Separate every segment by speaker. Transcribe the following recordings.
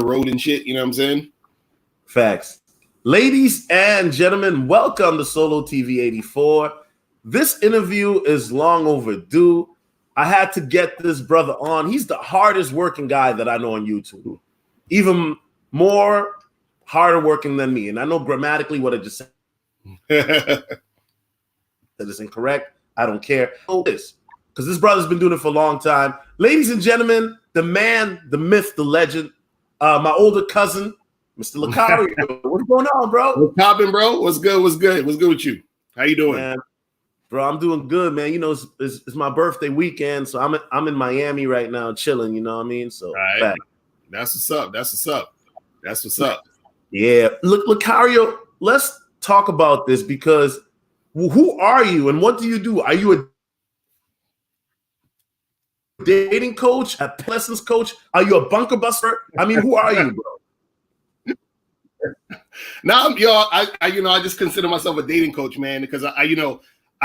Speaker 1: road and shit. You know what I'm saying?
Speaker 2: Facts. Ladies and gentlemen, welcome to Solotv84. This interview is long overdue. I had to get this brother on. He's the hardest working guy that I know on YouTube. Even more harder working than me. And I know grammatically what I just said. That is incorrect. I don't care. Because this brother's been doing it for a long time. Ladies and gentlemen, the man, the myth, the legend, my older cousin, Mr. Locario. What's going on, bro?
Speaker 1: What's poppin', bro? What's good? What's good? What's good with you? How you doing?
Speaker 2: Man, bro, I'm doing good, man. You know, it's my birthday weekend, so I'm in Miami right now, chilling. You know what I mean? So
Speaker 1: right. That's what's up. That's what's up. That's what's up.
Speaker 2: Yeah, look, Locario, let's talk about this because who are you and what do you do? Are you a dating coach, a lessons coach? Are you a bunker buster? I mean, who are you, bro?
Speaker 1: Now, I just consider myself a dating coach, man, because I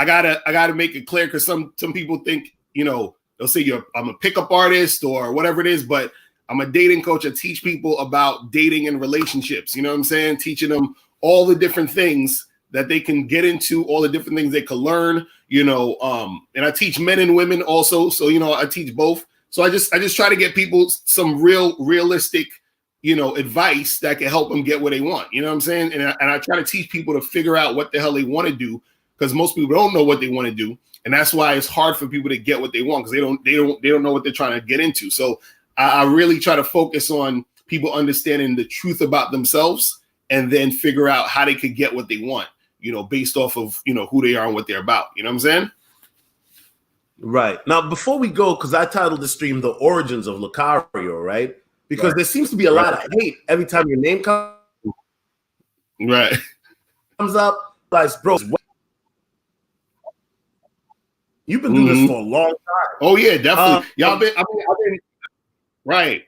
Speaker 1: gotta make it clear because some people think, they'll say I'm a pickup artist or whatever it is, but I'm a dating coach. I teach people about dating and relationships. You know what I'm saying? Teaching them all the different things that they can get into, all the different things they can learn. And I teach men and women also. So I teach both. So I just try to get people some realistic advice that can help them get what they want. You know what I'm saying? And I try to teach people to figure out what the hell they want to do because most people don't know what they want to do. And that's why it's hard for people to get what they want because they don't know what they're trying to get into. So I really try to focus on people understanding the truth about themselves and then figure out how they could get what they want, based off of, who they are and what they're about. You know what I'm saying?
Speaker 2: Right. Now, before we go, because I titled the stream The Origins of Locario, right? Because there seems to be a lot of hate every time your name comes up. Like, bro, you've been doing this for a long time.
Speaker 1: Oh yeah, definitely. I've been right.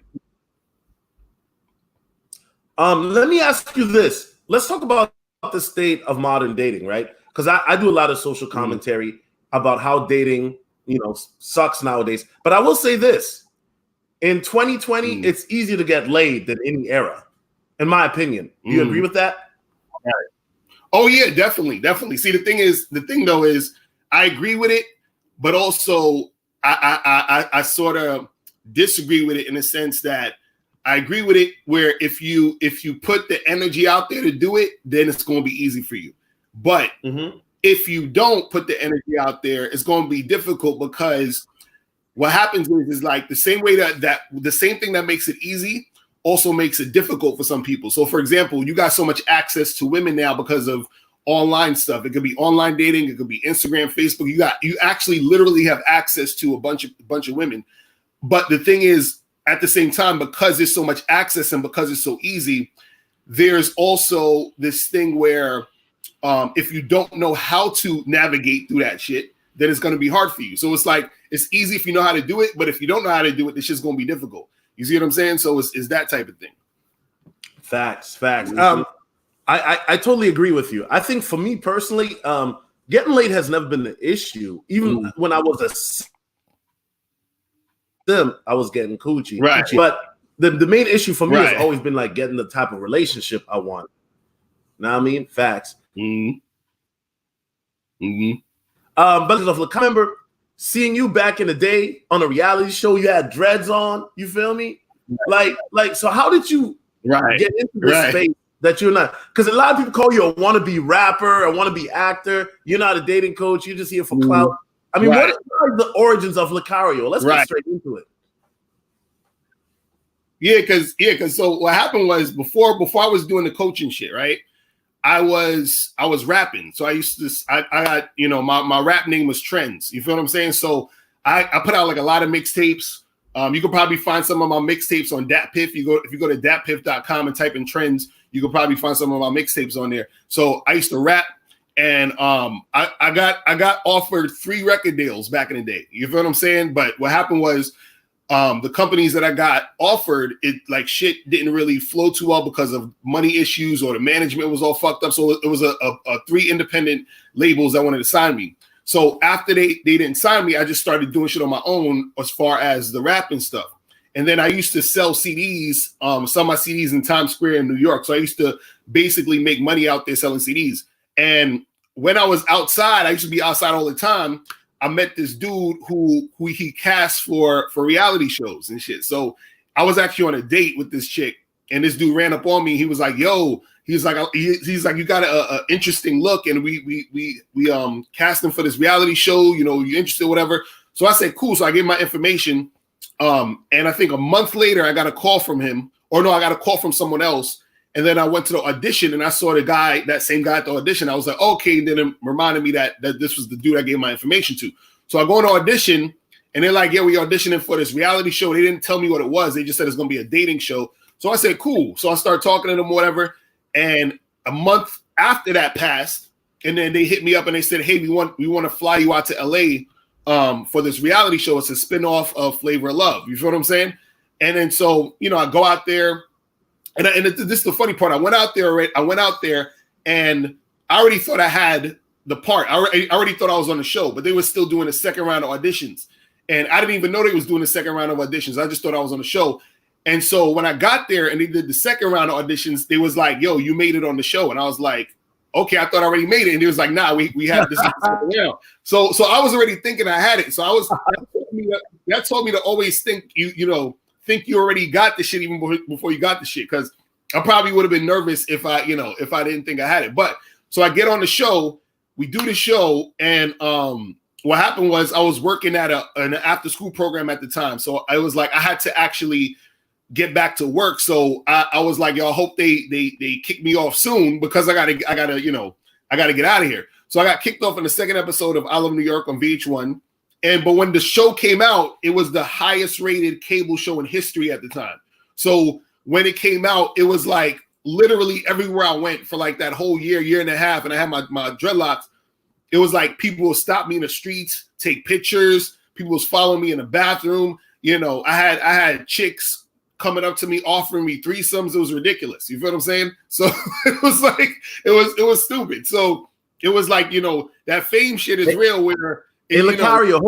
Speaker 2: Let me ask you this. Let's talk about the state of modern dating, right? Because I do a lot of social commentary about how dating, sucks nowadays. But I will say this. In 2020, it's easier to get laid than any era, in my opinion. Do you agree with that?
Speaker 1: Right. Oh yeah, definitely. See, the thing though is I agree with it, but also I sort of disagree with it in the sense that I agree with it where if you put the energy out there to do it, then it's going to be easy for you. But if you don't put the energy out there, it's going to be difficult because what happens is like the same way that the same thing that makes it easy also makes it difficult for some people. So for example, you got so much access to women now because of online stuff. It could be online dating. It could be Instagram, Facebook. You actually literally have access to a bunch of women. But the thing is, at the same time, because there's so much access and because it's so easy, there's also this thing where if you don't know how to navigate through that shit, then it's going to be hard for you. So it's like, it's easy if you know how to do it, but if you don't know how to do it, it's just going to be difficult. You see what I'm saying? So it's that type of thing.
Speaker 2: Facts. I totally agree with you. I think for me personally, getting laid has never been the issue. Even when I was a sim, I was getting coochie.
Speaker 1: Right.
Speaker 2: But the main issue for me has always been like getting the type of relationship I want. Know what I mean? Facts. But look, I remember seeing you back in the day on a reality show. You had dreads on. You feel me? Like. So how did you get into this space that you're not? Because a lot of people call you a wannabe rapper, a wannabe actor. You're not a dating coach. You're just here for clout. I mean, what are the origins of Locario? Let's get straight into it.
Speaker 1: Yeah, because so what happened was before I was doing the coaching shit, right? I was rapping. So I used to, I got, my rap name was Trends. You feel what I'm saying? So I put out like a lot of mixtapes. You could probably find some of my mixtapes on DatPiff. If you go to datpiff.com and type in Trends, you could probably find some of my mixtapes on there. So I used to rap and I got offered 3 record deals back in the day. You feel what I'm saying? But what happened was the companies that I got offered, it like shit didn't really flow too well because of money issues or the management was all fucked up. So it was a 3 independent labels that wanted to sign me. So after they didn't sign me, I just started doing shit on my own as far as the rapping stuff. And then I used to sell CDs, some of my CDs in Times Square in New York. So I used to basically make money out there selling CDs. And when I was outside, I used to be outside all the time. I met this dude who he cast for reality shows and shit. So I was actually on a date with this chick, and this dude ran up on me. He was like, "Yo," he's like, "You got a interesting look, and we cast him for this reality show. You know, you interested, whatever." So I said, "Cool." So I gave my information, and I think a month later, I got a call from him, or no, I got a call from someone else. And then I went to the audition, and I saw that same guy at the audition. I was like, okay. And then it reminded me that this was the dude I gave my information to. So I go on the audition, and they're like, yeah, we auditioning for this reality show. They didn't tell me what it was. They just said it's going to be a dating show. So I said, cool. So I started talking to them, whatever. And a month after that passed, and then they hit me up and they said, hey, we want to fly you out to LA for this reality show. It's a spinoff of Flavor of Love. You feel what I'm saying? And then so, I go out there. And this is the funny part. I went out there, and I already thought I had the part. I already thought I was on the show, but they were still doing the second round of auditions. And I didn't even know they was doing the second round of auditions. I just thought I was on the show. And so when I got there and they did the second round of auditions, they was like, yo, you made it on the show. And I was like, okay, I thought I already made it. And he was like, nah, we have this round. So I was already thinking I had it. So that told me to always think think you already got the shit even before you got the shit, because I probably would have been nervous if I didn't think I had it. But so I get on the show, we do the show, and what happened was I was working at an after school program at the time, so I was like I had to actually get back to work. So I was like, yo, I hope they kick me off soon, because I gotta get out of here. So I got kicked off in the second episode of I Love New York on VH1. But when the show came out, it was the highest rated cable show in history at the time. So when it came out, it was like literally everywhere I went for like that whole year and a half, and I had my dreadlocks. It was like people would stop me in the streets, take pictures. People was following me in the bathroom. I had chicks coming up to me offering me threesomes. It was ridiculous. You feel what I'm saying? So it was like it was stupid. So it was like that fame shit is real. Where
Speaker 2: hey, Locario,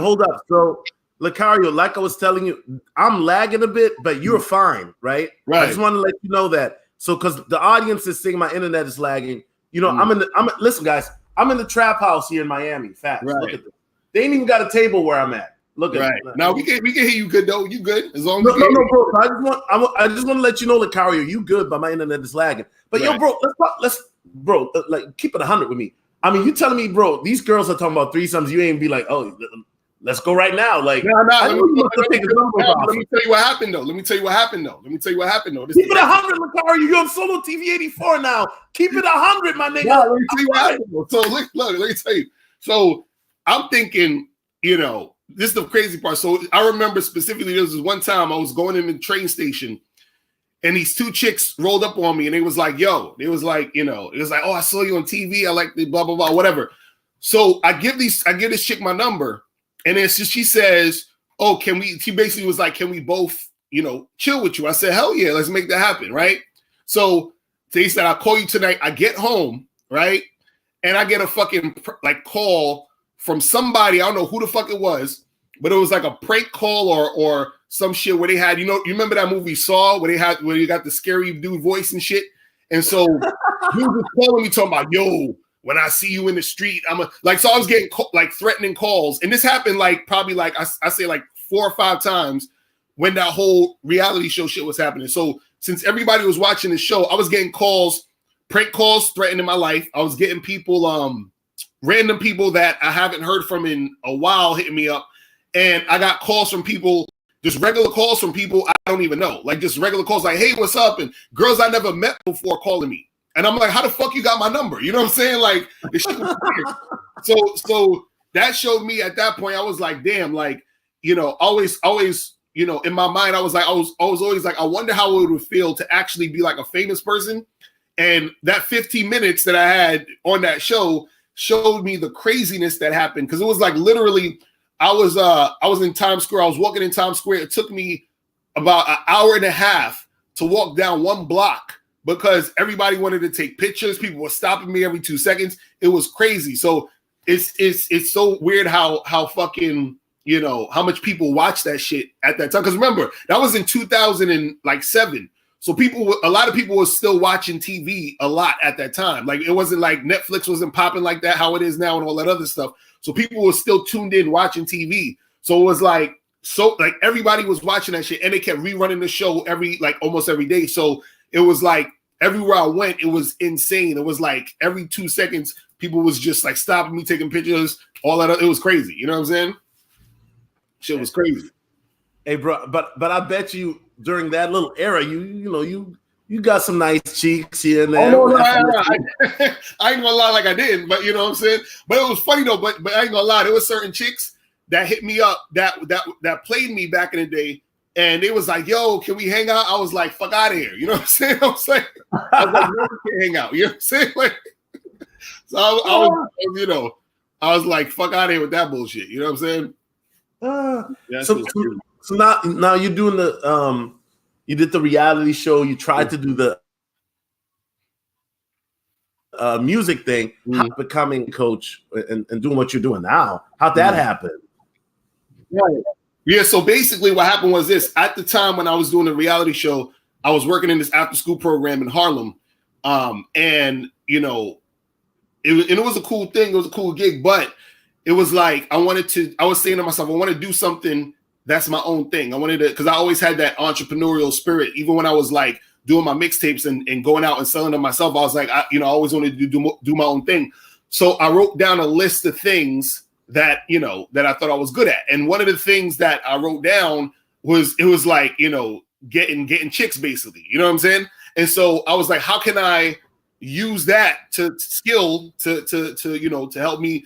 Speaker 2: hold up. So, Locario, like I was telling you, I'm lagging a bit, but you're fine, right?
Speaker 1: Right.
Speaker 2: I just want to let you know that. So, because the audience is saying my internet is lagging. Listen, guys, I'm in the trap house here in Miami. Facts. Right. Look at this. They ain't even got a table where I'm at. Look at
Speaker 1: right. Now we can hear you good though. You good as long as
Speaker 2: no, bro. I just want to let you know, Locario, you good, but my internet is lagging. But yo, bro, let's keep it 100 with me. I mean, you telling me, bro, these girls are talking about threesomes. You ain't be like, oh, let's go right now. Like,
Speaker 1: no. Let me tell you what happened though. Keep it
Speaker 2: 100, Locario. You're on Solotv84 now. Keep it 100, my nigga.
Speaker 1: Yeah, let me tell you what happened though. So look, let me tell you. So I'm thinking, this is the crazy part. So I remember specifically there was one time I was going in the train station, and these two chicks rolled up on me, and they was like, it was like, oh, I saw you on TV. I like the blah, blah, blah, whatever. So I give this chick my number, and then she says, oh, she basically was like, can we both, chill with you? I said, hell yeah, let's make that happen. Right. So they said, I'll call you tonight. I get home. Right. And I get a fucking call from somebody. I don't know who the fuck it was, but it was like a prank call or some shit where they had, you remember that movie Saw where you got the scary dude voice and shit. And so he was calling me talking about, yo, when I see you in the street, so I was getting threatening calls. And this happened probably I say 4 or 5 times when that whole reality show shit was happening. So since everybody was watching the show, I was getting calls, prank calls threatening my life. I was getting people, random people that I haven't heard from in a while hitting me up. And I got calls from people, just regular calls from people I don't even know. Like just regular calls like, hey, what's up? And girls I never met before calling me. And I'm like, how the fuck you got my number? You know what I'm saying? Like, this shit was weird. So that showed me at that point, I was like, damn, always, in my mind, I was always like, I wonder how it would feel to actually be like a famous person. And that 15 minutes that I had on that show showed me the craziness that happened. Cause it was like literally, I was in Times Square. I was walking in Times Square. It took me about an hour and a half to walk down one block because everybody wanted to take pictures. People were stopping me every 2 seconds. It was crazy. So it's so weird how fucking you know, how much people watched that shit at that time. Because remember, that was in 2007. So a lot of people were still watching TV a lot at that time. Like, it wasn't like Netflix wasn't popping like that, how it is now and all that other stuff. So people were still tuned in watching TV. So it was like, everybody was watching that shit, and they kept rerunning the show almost every day. So it was like everywhere I went, it was insane. It was like every 2 seconds, people was just like stopping me, taking pictures, all that. It was crazy. You know what I'm saying? Shit was crazy.
Speaker 2: Hey, bro, but I bet you during that little era, you got some nice cheeks here and there.
Speaker 1: Oh, no, I ain't gonna lie, like I didn't, but you know what I'm saying. But it was funny though. But I ain't gonna lie, there was certain chicks that hit me up that played me back in the day, and it was like, "Yo, can we hang out?" I was like, "Fuck out of here," you know what I'm saying? I was like, "No, we can't hang out." You know what I'm saying? Like, so I was like, "Fuck out of here with that bullshit." You know what I'm saying?
Speaker 2: So now you're doing the you did the reality show. You tried to do the music thing. How becoming coach and doing what you're doing now? How'd that happen?
Speaker 1: Right. Yeah. So basically, what happened was this: at the time when I was doing the reality show, I was working in this after-school program in Harlem, and you know, it was a cool thing. It was a cool gig, but it was like I was saying to myself, I want to do something that's my own thing. I wanted to, because I always had that entrepreneurial spirit. Even when I was like doing my mixtapes and going out and selling them myself, I was like, I always wanted to do my own thing. So I wrote down a list of things that I thought I was good at. And one of the things that I wrote down was, it was like, getting chicks basically, you know what I'm saying? And so I was like, how can I use that to help me,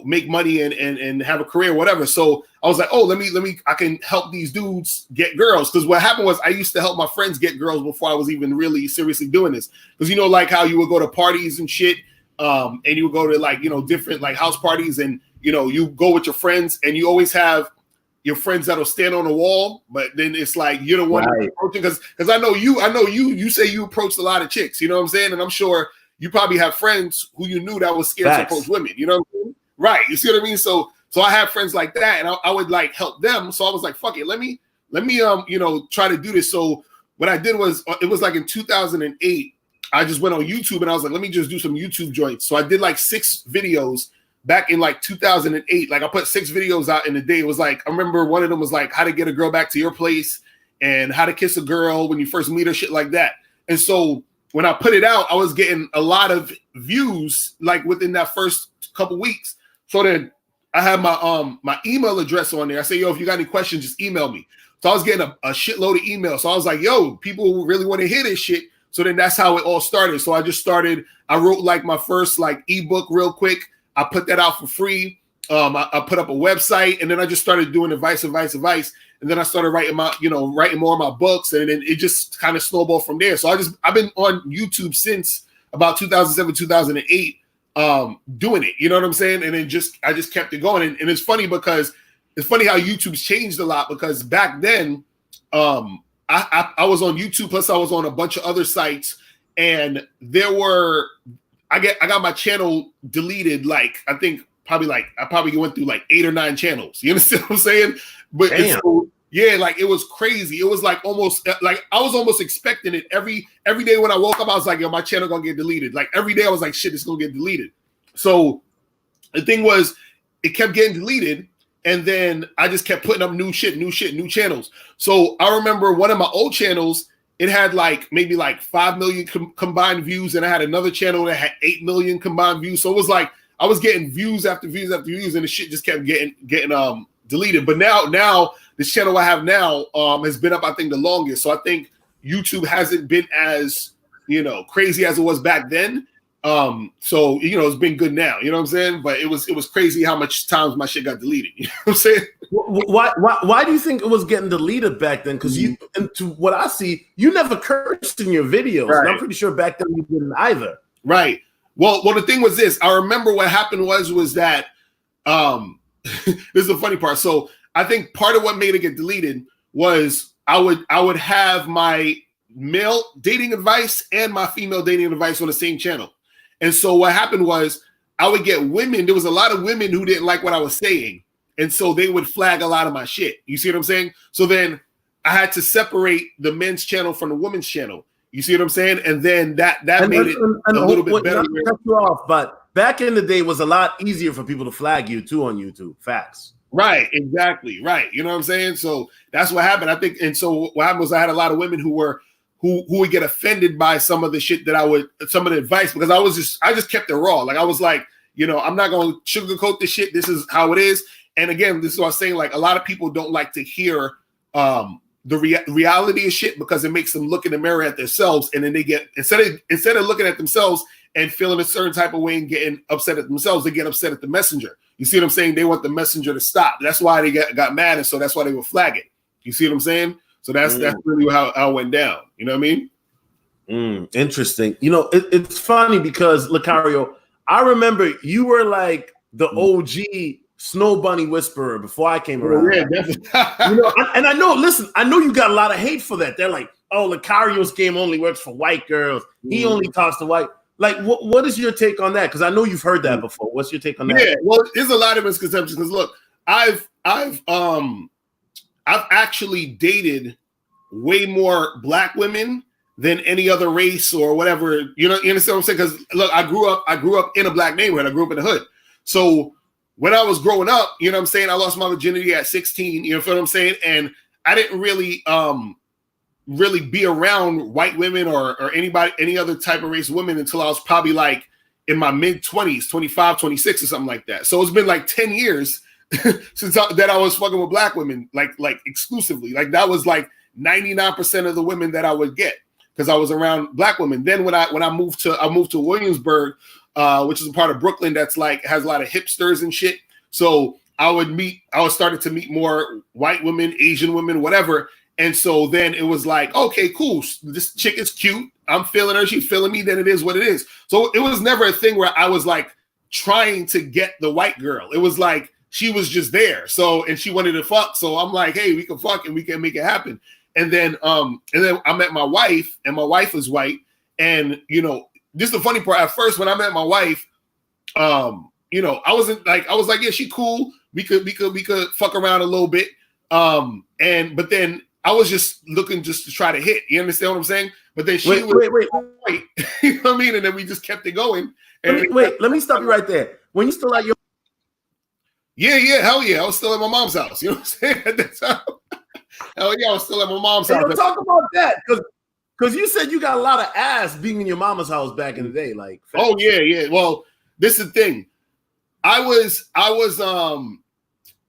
Speaker 1: make money and have a career, whatever. So I was like, oh, let me, I can help these dudes get girls. Because what happened was I used to help my friends get girls before I was even really seriously doing this. Because like how you would go to parties and shit, and you would go to different house parties, and you go with your friends, and you always have your friends that'll stand on the wall, but then it's like you're the one approaching, because I know you say you approached a lot of chicks, you know what I'm saying? And I'm sure you probably have friends who you knew that was scared to approach women, you know what I'm saying? Right. You see what I mean? So I have friends like that, and I would help them. So I was like, fuck it, let me try to do this. So what I did was, it was in 2008, I just went on YouTube and I was like, let me just do some YouTube joints. So I did 6 videos back in 2008. I put 6 videos out in a day. It was I remember one of them was how to get a girl back to your place and how to kiss a girl when you first meet her, shit like that. And so when I put it out, I was getting a lot of views within that first couple weeks. So then I had my email address on there. I say, yo, if you got any questions, just email me. So I was getting a shitload of emails. So I was like, yo, people really want to hear this shit. So then that's how it all started. So I wrote my first ebook real quick. I put that out for free. I put up a website, and then I just started doing advice. And then I started writing more of my books, and then it just kind of snowballed from there. So I've been on YouTube since about 2007, 2008, doing it. You know what I'm saying? And then I just kept it going. And it's funny because it's funny how YouTube's changed a lot, because back then, I was on YouTube, plus I was on a bunch of other sites, and I got my channel deleted. I probably went through 8 or 9 channels. You understand what I'm saying? But it was crazy. It was almost I was almost expecting it every day when I woke up. I was like, yo, my channel gonna get deleted. Every day I was like, shit, it's gonna get deleted. So the thing was, it kept getting deleted, and then I just kept putting up new channels. So I remember one of my old channels, it had maybe 5 million combined views, and I had another channel that had 8 million combined views. So it was I was getting views after views after views, and the shit just kept getting deleted. But now this channel I have now has been up, I think, the longest. So I think YouTube hasn't been as crazy as it was back then. So it's been good now. You know what I'm saying? But it was crazy how much times my shit got deleted. You know what I'm saying?
Speaker 2: Why do you think it was getting deleted back then? Because you, and to what I see, you never cursed in your videos. Right. And I'm pretty sure back then you didn't either.
Speaker 1: Right. Well, the thing was this. I remember what happened was that this is the funny part. So I think part of what made it get deleted was I would have my male dating advice and my female dating advice on the same channel. And so what happened was I would get women. There was a lot of women who didn't like what I was saying. And so they would flag a lot of my shit. You see what I'm saying? So then I had to separate the men's channel from the women's channel. You see what I'm saying? And then that made it a little bit better.
Speaker 2: Not to cut you off, but back in the day, it was a lot easier for people to flag you too on YouTube. Facts.
Speaker 1: Right, exactly. Right. You know what I'm saying? So that's what happened. I think, and so what happened was I had a lot of women who would get offended by some of the shit that some of the advice, because I just kept it raw. Like I was like, you know, I'm not going to sugarcoat this shit. This is how it is. And again, this is what I was saying. Like a lot of people don't like to hear the reality of shit, because it makes them look in the mirror at themselves, and then they get instead of looking at themselves and feeling a certain type of way and getting upset at themselves, they get upset at the messenger. You see what I'm saying? They want the messenger to stop. That's why they got mad, and so that's why they would flag it. You see what I'm saying? So that's really how it went down. You know what I mean?
Speaker 2: Interesting. You know, it's funny because Locario, I remember you were like the OG Snow Bunny whisperer before I came around.
Speaker 1: Yeah, definitely.
Speaker 2: You know, and I know. Listen, I know you got a lot of hate for that. They're like, "Oh, Locario's game only works for white girls. He only talks to white." Like, what is your take on that? Because I know you've heard that before. What's your take on that?
Speaker 1: Yeah, well, there's a lot of misconceptions. Because look, I've actually dated way more black women than any other race or whatever. You understand what I'm saying? Because look, I grew up in a black neighborhood. I grew up in the hood. So when I was growing up, you know what I'm saying, I lost my virginity at 16. You know what I'm saying? And I didn't really be around white women or any other type of race of women until I was probably like in my mid 20s, 25, 26 or something like that. So it's been like 10 years since that I was fucking with black women, like exclusively. Like that was like 99% of the women that I would get, because I was around black women. Then when I moved to Williamsburg, which is a part of Brooklyn that's like has a lot of hipsters and shit. So I started to meet more white women, Asian women, whatever. And so then it was like, okay, cool. This chick is cute. I'm feeling her. She's feeling me. Then it is what it is. So it was never a thing where I was like trying to get the white girl. It was like she was just there. So, and she wanted to fuck. So I'm like, hey, we can fuck and we can make it happen. And then I met my wife, and my wife is white. And, you know, this is the funny part. At first, when I met my wife, you know, I was like, yeah, she cool. We could fuck around a little bit. But then I was just looking just to try to hit. You understand what I'm saying? But then she
Speaker 2: wait.
Speaker 1: You know what I mean? And then we just kept it going. And
Speaker 2: let me stop you right there. When you still at your
Speaker 1: hell yeah. I was still at my mom's house. You know what I'm saying? At that time. Hell yeah, I was still at my mom's house.
Speaker 2: Talk about that, because you said you got a lot of ass being in your mama's house back in the day. Like,
Speaker 1: oh yeah. Well, this is the thing. I was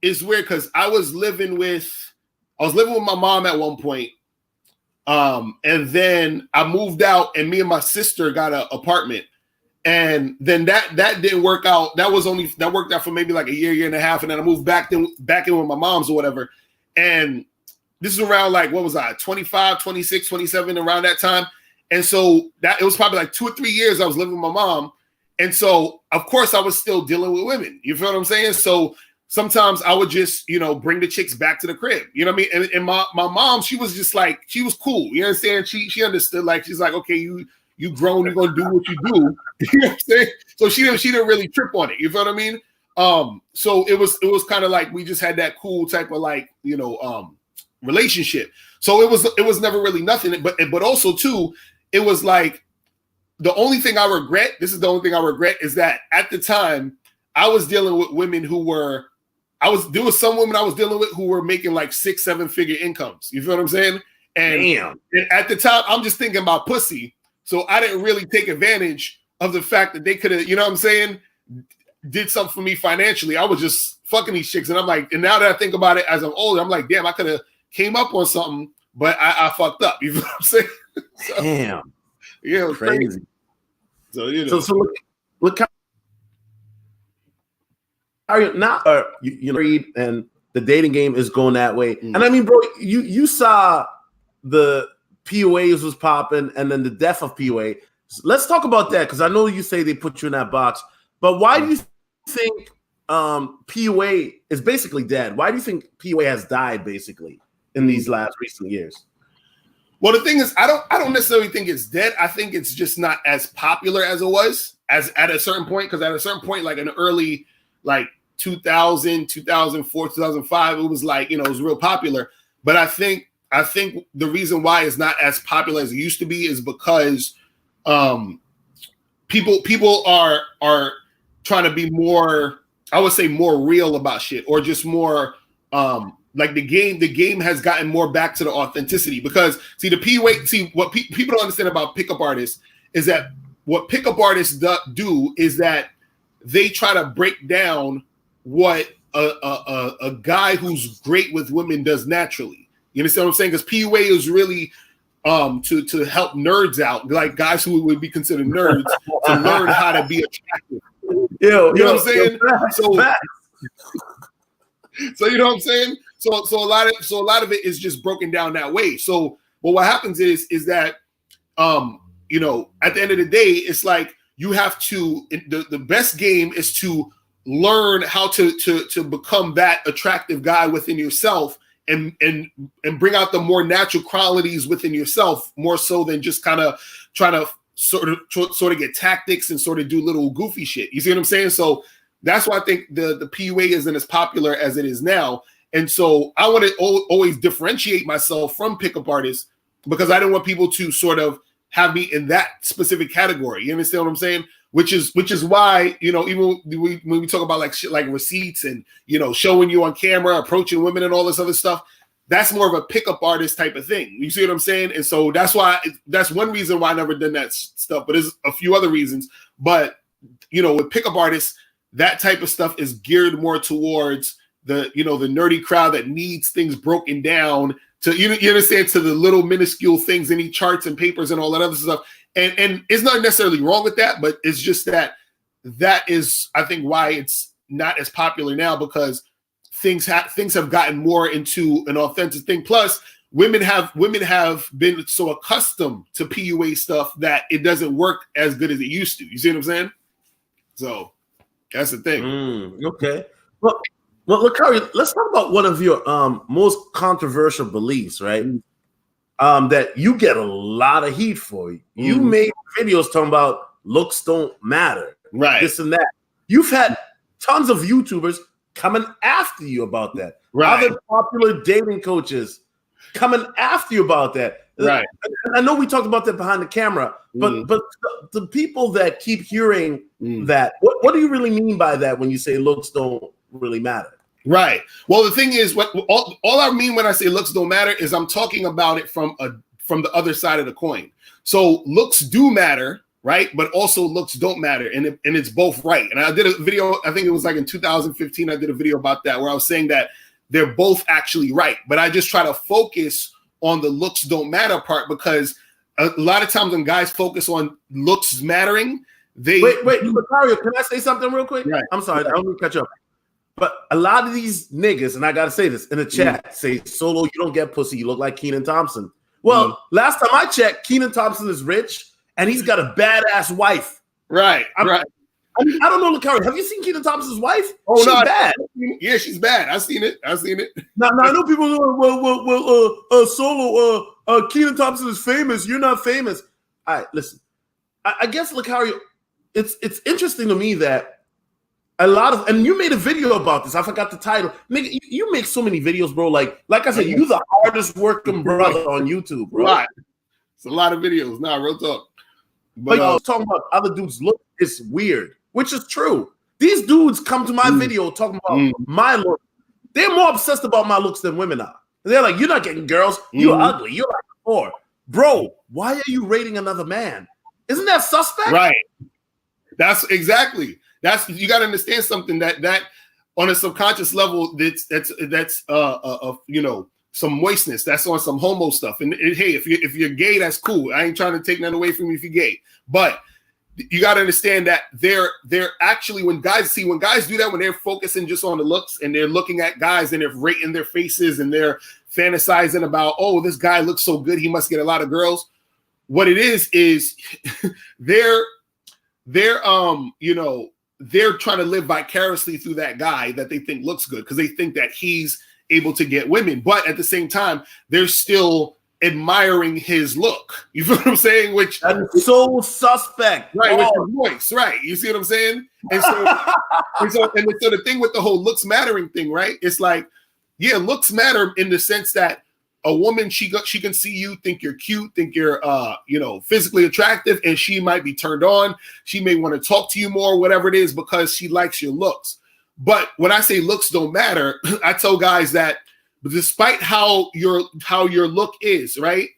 Speaker 1: it's weird because I was living with my mom at one point. And then I moved out, and me and my sister got an apartment. And then that didn't work out. That worked out for maybe like a year and a half. And then I moved back in with my mom's or whatever. And this is around like, what was I, 25, 26, 27, around that time. And so it was probably like 2 or 3 years I was living with my mom. And so, of course, I was still dealing with women. You feel what I'm saying? So sometimes I would just, you know, bring the chicks back to the crib. You know what I mean? And my mom, she was just like, she was cool. You understand? She understood. Like, she's like, okay, you grown, you're gonna do what you do. You know what I'm saying? So she didn't really trip on it. You feel what I mean? So it was kind of like we just had that cool type of like, you know, relationship. So it was never really nothing. But also too, it was like the only thing I regret. This is the only thing I regret is that at the time I was dealing with women who were. There was some women I was dealing with who were making like 6-7 figure incomes. You feel what I'm saying? And at the time, I'm just thinking about pussy. So I didn't really take advantage of the fact that they could have, you know what I'm saying, did something for me financially. I was just fucking these chicks. And I'm like, and now that I think about it as I'm older, I'm like, damn, I could have came up on something, but I fucked up. You know what I'm saying? So,
Speaker 2: damn.
Speaker 1: Yeah, it was crazy. So, you know.
Speaker 2: So look how now you know, and the dating game is going that way. And I mean, bro, you saw the POAs was popping, and then the death of POA. Let's talk about that, because I know you say they put you in that box, but why do you think POA is basically dead? Why do you think POA has died basically in these last recent years?
Speaker 1: Well, the thing is, I don't necessarily think it's dead. I think it's just not as popular as it was at a certain point. Because at a certain point, like in the early like 2000, 2004, 2005, it was like, it was real popular. But I think the reason why it's not as popular as it used to be is because people are trying to be more, I would say, more real about shit, or just more like the game has gotten more back to the authenticity. Because what people don't understand about pickup artists is that what pickup artists do is that they try to break down what a guy who's great with women does naturally. You understand what I'm saying? Because PUA is really to help nerds out, like guys who would be considered nerds, to learn how to be attractive. You know what I'm saying? So you know what I'm saying? So a lot of it is just broken down that way. So what happens is that at the end of the day, it's like you have to, the best game is to learn how to become that attractive guy within yourself, and bring out the more natural qualities within yourself, more so than just kind of trying to sort of get tactics and sort of do little goofy shit. You see what I'm saying? So that's why I think the PUA isn't as popular as it is now. And so I want to always differentiate myself from pickup artists, because I don't want people to sort of have me in that specific category. You understand what I'm saying? Which is why, even when we talk about like shit like receipts and, showing you on camera, approaching women and all this other stuff, that's more of a pickup artist type of thing. You see what I'm saying? And so that's one reason why I never done that stuff, but there's a few other reasons. But, with pickup artists, that type of stuff is geared more towards the nerdy crowd that needs things broken down to, you understand, to the little minuscule things in each charts and papers and all that other stuff. And it's not necessarily wrong with that, but it's just that is, I think, why it's not as popular now, because things have gotten more into an authentic thing. Plus, women have been so accustomed to PUA stuff that it doesn't work as good as it used to. You see what I'm saying? So that's the thing.
Speaker 2: Okay. Well, Locario, let's talk about one of your most controversial beliefs, right? That you get a lot of heat for. You made videos talking about looks don't matter,
Speaker 1: right?
Speaker 2: This and that. You've had tons of YouTubers coming after you about that.
Speaker 1: Right.
Speaker 2: Other popular dating coaches coming after you about that.
Speaker 1: Right.
Speaker 2: I know we talked about that behind the camera, but the people that keep hearing that, what do you really mean by that when you say looks don't really matter?
Speaker 1: Right. Well, the thing is, all I mean when I say looks don't matter is I'm talking about it from the other side of the coin. So looks do matter, right? But also looks don't matter, and it's both right. And I did a video, I think it was like in 2015, I did a video about that where I was saying that they're both actually right. But I just try to focus on the looks don't matter part, because a lot of times when guys focus on looks mattering, they
Speaker 2: wait, Locario, can I say something real quick?
Speaker 1: Right.
Speaker 2: I'm sorry, I don't mean to catch up. But a lot of these niggas, and I gotta say this in the chat, say, Solo, you don't get pussy, you look like Kenan Thompson. Well, last time I checked, Kenan Thompson is rich and he's got a badass wife.
Speaker 1: Right.
Speaker 2: Right. I don't know, Locario. Have you seen Kenan Thompson's wife?
Speaker 1: Oh,
Speaker 2: she's
Speaker 1: no,
Speaker 2: bad.
Speaker 1: Yeah, she's bad. I've seen it.
Speaker 2: Now I know people go, Solo, Kenan Thompson is famous. You're not famous. All right, listen. I guess, Locario, it's interesting to me that a lot of, and you made a video about this. I forgot the title. Nigga, you make so many videos, bro. Like I said, you're the hardest working brother on YouTube, bro.
Speaker 1: Right. It's a lot of videos. Nah, real talk.
Speaker 2: But I was talking about other dudes' look. It's weird, which is true. These dudes come to my video talking about my look. They're more obsessed about my looks than women are. They're like, you're not getting girls. You're ugly. You're like a whore. Bro, why are you rating another man? Isn't that suspect?
Speaker 1: Right. That's exactly. You got to understand something that on a subconscious level, that's some moistness. That's on some homo stuff. And hey, if you're gay, that's cool. I ain't trying to take that away from you if you're gay. But you got to understand that they're actually, when guys do that, when they're focusing just on the looks and they're looking at guys and they're rating their faces and they're fantasizing about, oh, this guy looks so good, he must get a lot of girls. What it is they're trying to live vicariously through that guy that they think looks good, because they think that he's able to get women. But at the same time, they're still admiring his look. You feel what I'm saying? Which
Speaker 2: that's so suspect.
Speaker 1: Right, with your voice, right? You see what I'm saying? And so, so the thing with the whole looks mattering thing, right? It's like, yeah, looks matter in the sense that a woman, she can see you, think you're cute, think you're physically attractive, and she might be turned on. She may want to talk to you more, whatever it is, because she likes your looks. But when I say looks don't matter, I tell guys that despite how your look is, right?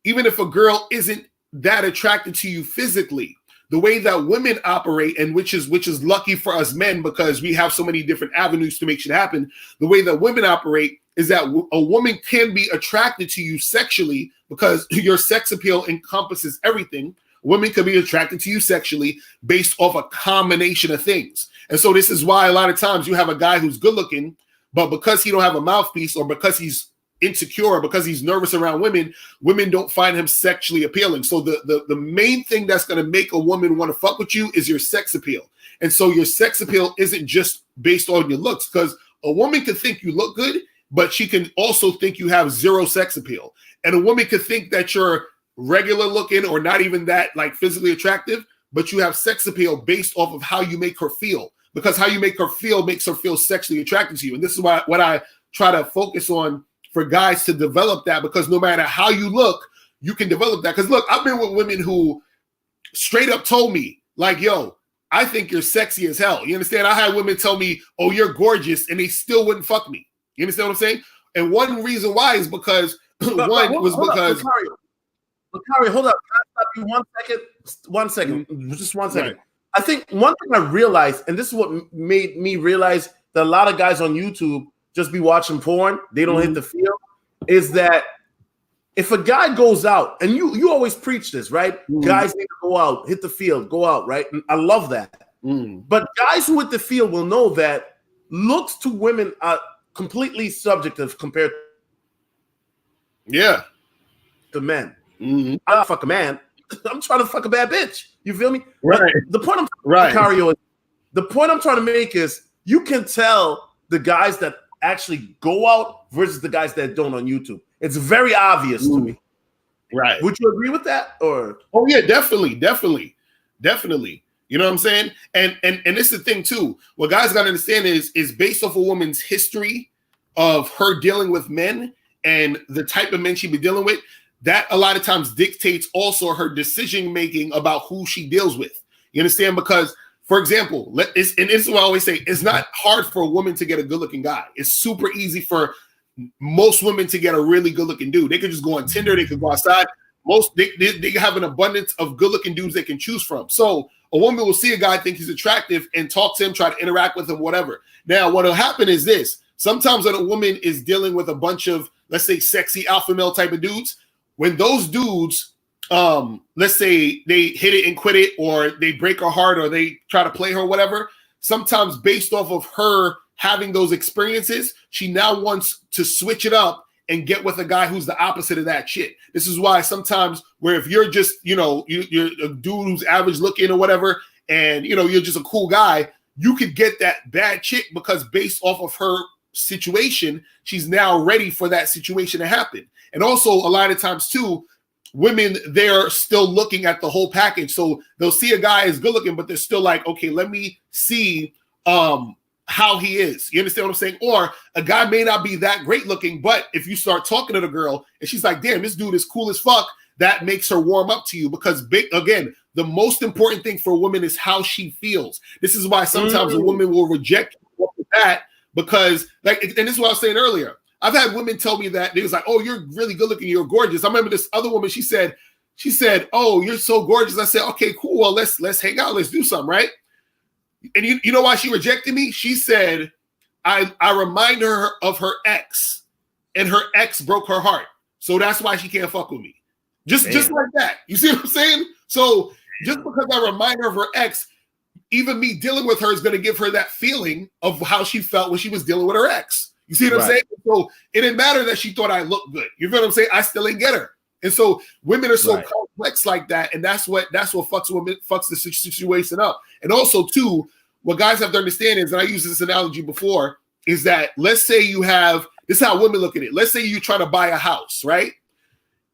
Speaker 1: Even if a girl isn't that attracted to you physically, the way that women operate, and which is lucky for us men because we have so many different avenues to make shit happen. The way that women operate is that a woman can be attracted to you sexually because your sex appeal encompasses everything. Women can be attracted to you sexually based off a combination of things. And so this is why a lot of times you have a guy who's good looking, but because he don't have a mouthpiece or because he's insecure, because he's nervous around women don't find him sexually appealing. So the main thing that's going to make a woman want to fuck with you is your sex appeal. And so your sex appeal isn't just based on your looks, because a woman could think you look good, but she can also think you have zero sex appeal. And a woman could think that you're regular looking or not even that like physically attractive, but you have sex appeal based off of how you make her feel, because how you make her feel makes her feel sexually attracted to you. And this is what I try to focus on for guys to develop that, because no matter how you look, you can develop that. Because look, I've been with women who straight up told me, like, yo, I think you're sexy as hell. You understand? I had women tell me, oh, you're gorgeous, and they still wouldn't fuck me. You understand what I'm saying? And one reason why is because Locario,
Speaker 2: hold up. Can I stop you 1 second? 1 second. Just 1 second.
Speaker 1: Right.
Speaker 2: I think one thing I realized, and this is what made me realize that a lot of guys on YouTube just be watching porn, they don't hit the field, is that if a guy goes out, and you always preach this, right? Guys need to go out, hit the field, go out, right? And I love that. But guys who hit the field will know that looks to women are completely subjective compared to men. I don't fuck a man. I'm trying to fuck a bad bitch. You feel me?
Speaker 1: Right.
Speaker 2: The point I'm trying to make is you can tell the guys that actually go out versus the guys that don't on YouTube. It's very obvious to me.
Speaker 1: Right.
Speaker 2: Would you agree with that? Or
Speaker 1: oh yeah, definitely. You know what I'm saying? And this is the thing too. What guys gotta understand is based off a woman's history of her dealing with men and the type of men she be dealing with, that a lot of times dictates also her decision making about who she deals with. You understand? Because, for example, and this is what I always say, it's not hard for a woman to get a good-looking guy. It's super easy for most women to get a really good-looking dude. They could just go on Tinder, they could go outside. They have an abundance of good-looking dudes they can choose from. So a woman will see a guy, think he's attractive, and talk to him, try to interact with him, whatever. Now, what will happen is this. Sometimes when a woman is dealing with a bunch of, let's say, sexy alpha male type of dudes, when those dudes, let's say they hit it and quit it, or they break her heart, or they try to play her, whatever, sometimes based off of her having those experiences, she now wants to switch it up and get with a guy who's the opposite of that shit. This is why sometimes where if you're just, you're a dude who's average looking or whatever, and, you're just a cool guy, you could get that bad chick because based off of her situation, she's now ready for that situation to happen. And also a lot of times too, women, they're still looking at the whole package. So they'll see a guy as good looking, but they're still like, okay, let me see how he is. You understand what I'm saying? Or a guy may not be that great looking, but if you start talking to the girl and she's like, damn, this dude is cool as fuck, that makes her warm up to you. Because again, the most important thing for a woman is how she feels. This is why sometimes a woman will reject you off of that, because and this is what I was saying earlier. I've had women tell me that they was like, oh, you're really good looking, you're gorgeous. I remember this other woman, she said, oh, you're so gorgeous. I said, okay, cool. Well, let's hang out, let's do something, right? And you know why she rejected me? She said, I remind her of her ex, and her ex broke her heart. So that's why she can't fuck with me. Just like that. You see what I'm saying? So just because I remind her of her ex, even me dealing with her is going to give her that feeling of how she felt when she was dealing with her ex. You see what I'm saying? So it didn't matter that she thought I looked good. You feel what I'm saying? I still ain't get her. And so women are so complex like that, and that's what fucks the situation up. And also too, what guys have to understand is, and I used this analogy before, is that let's say you have, this is how women look at it. Let's say you're trying to buy a house, right?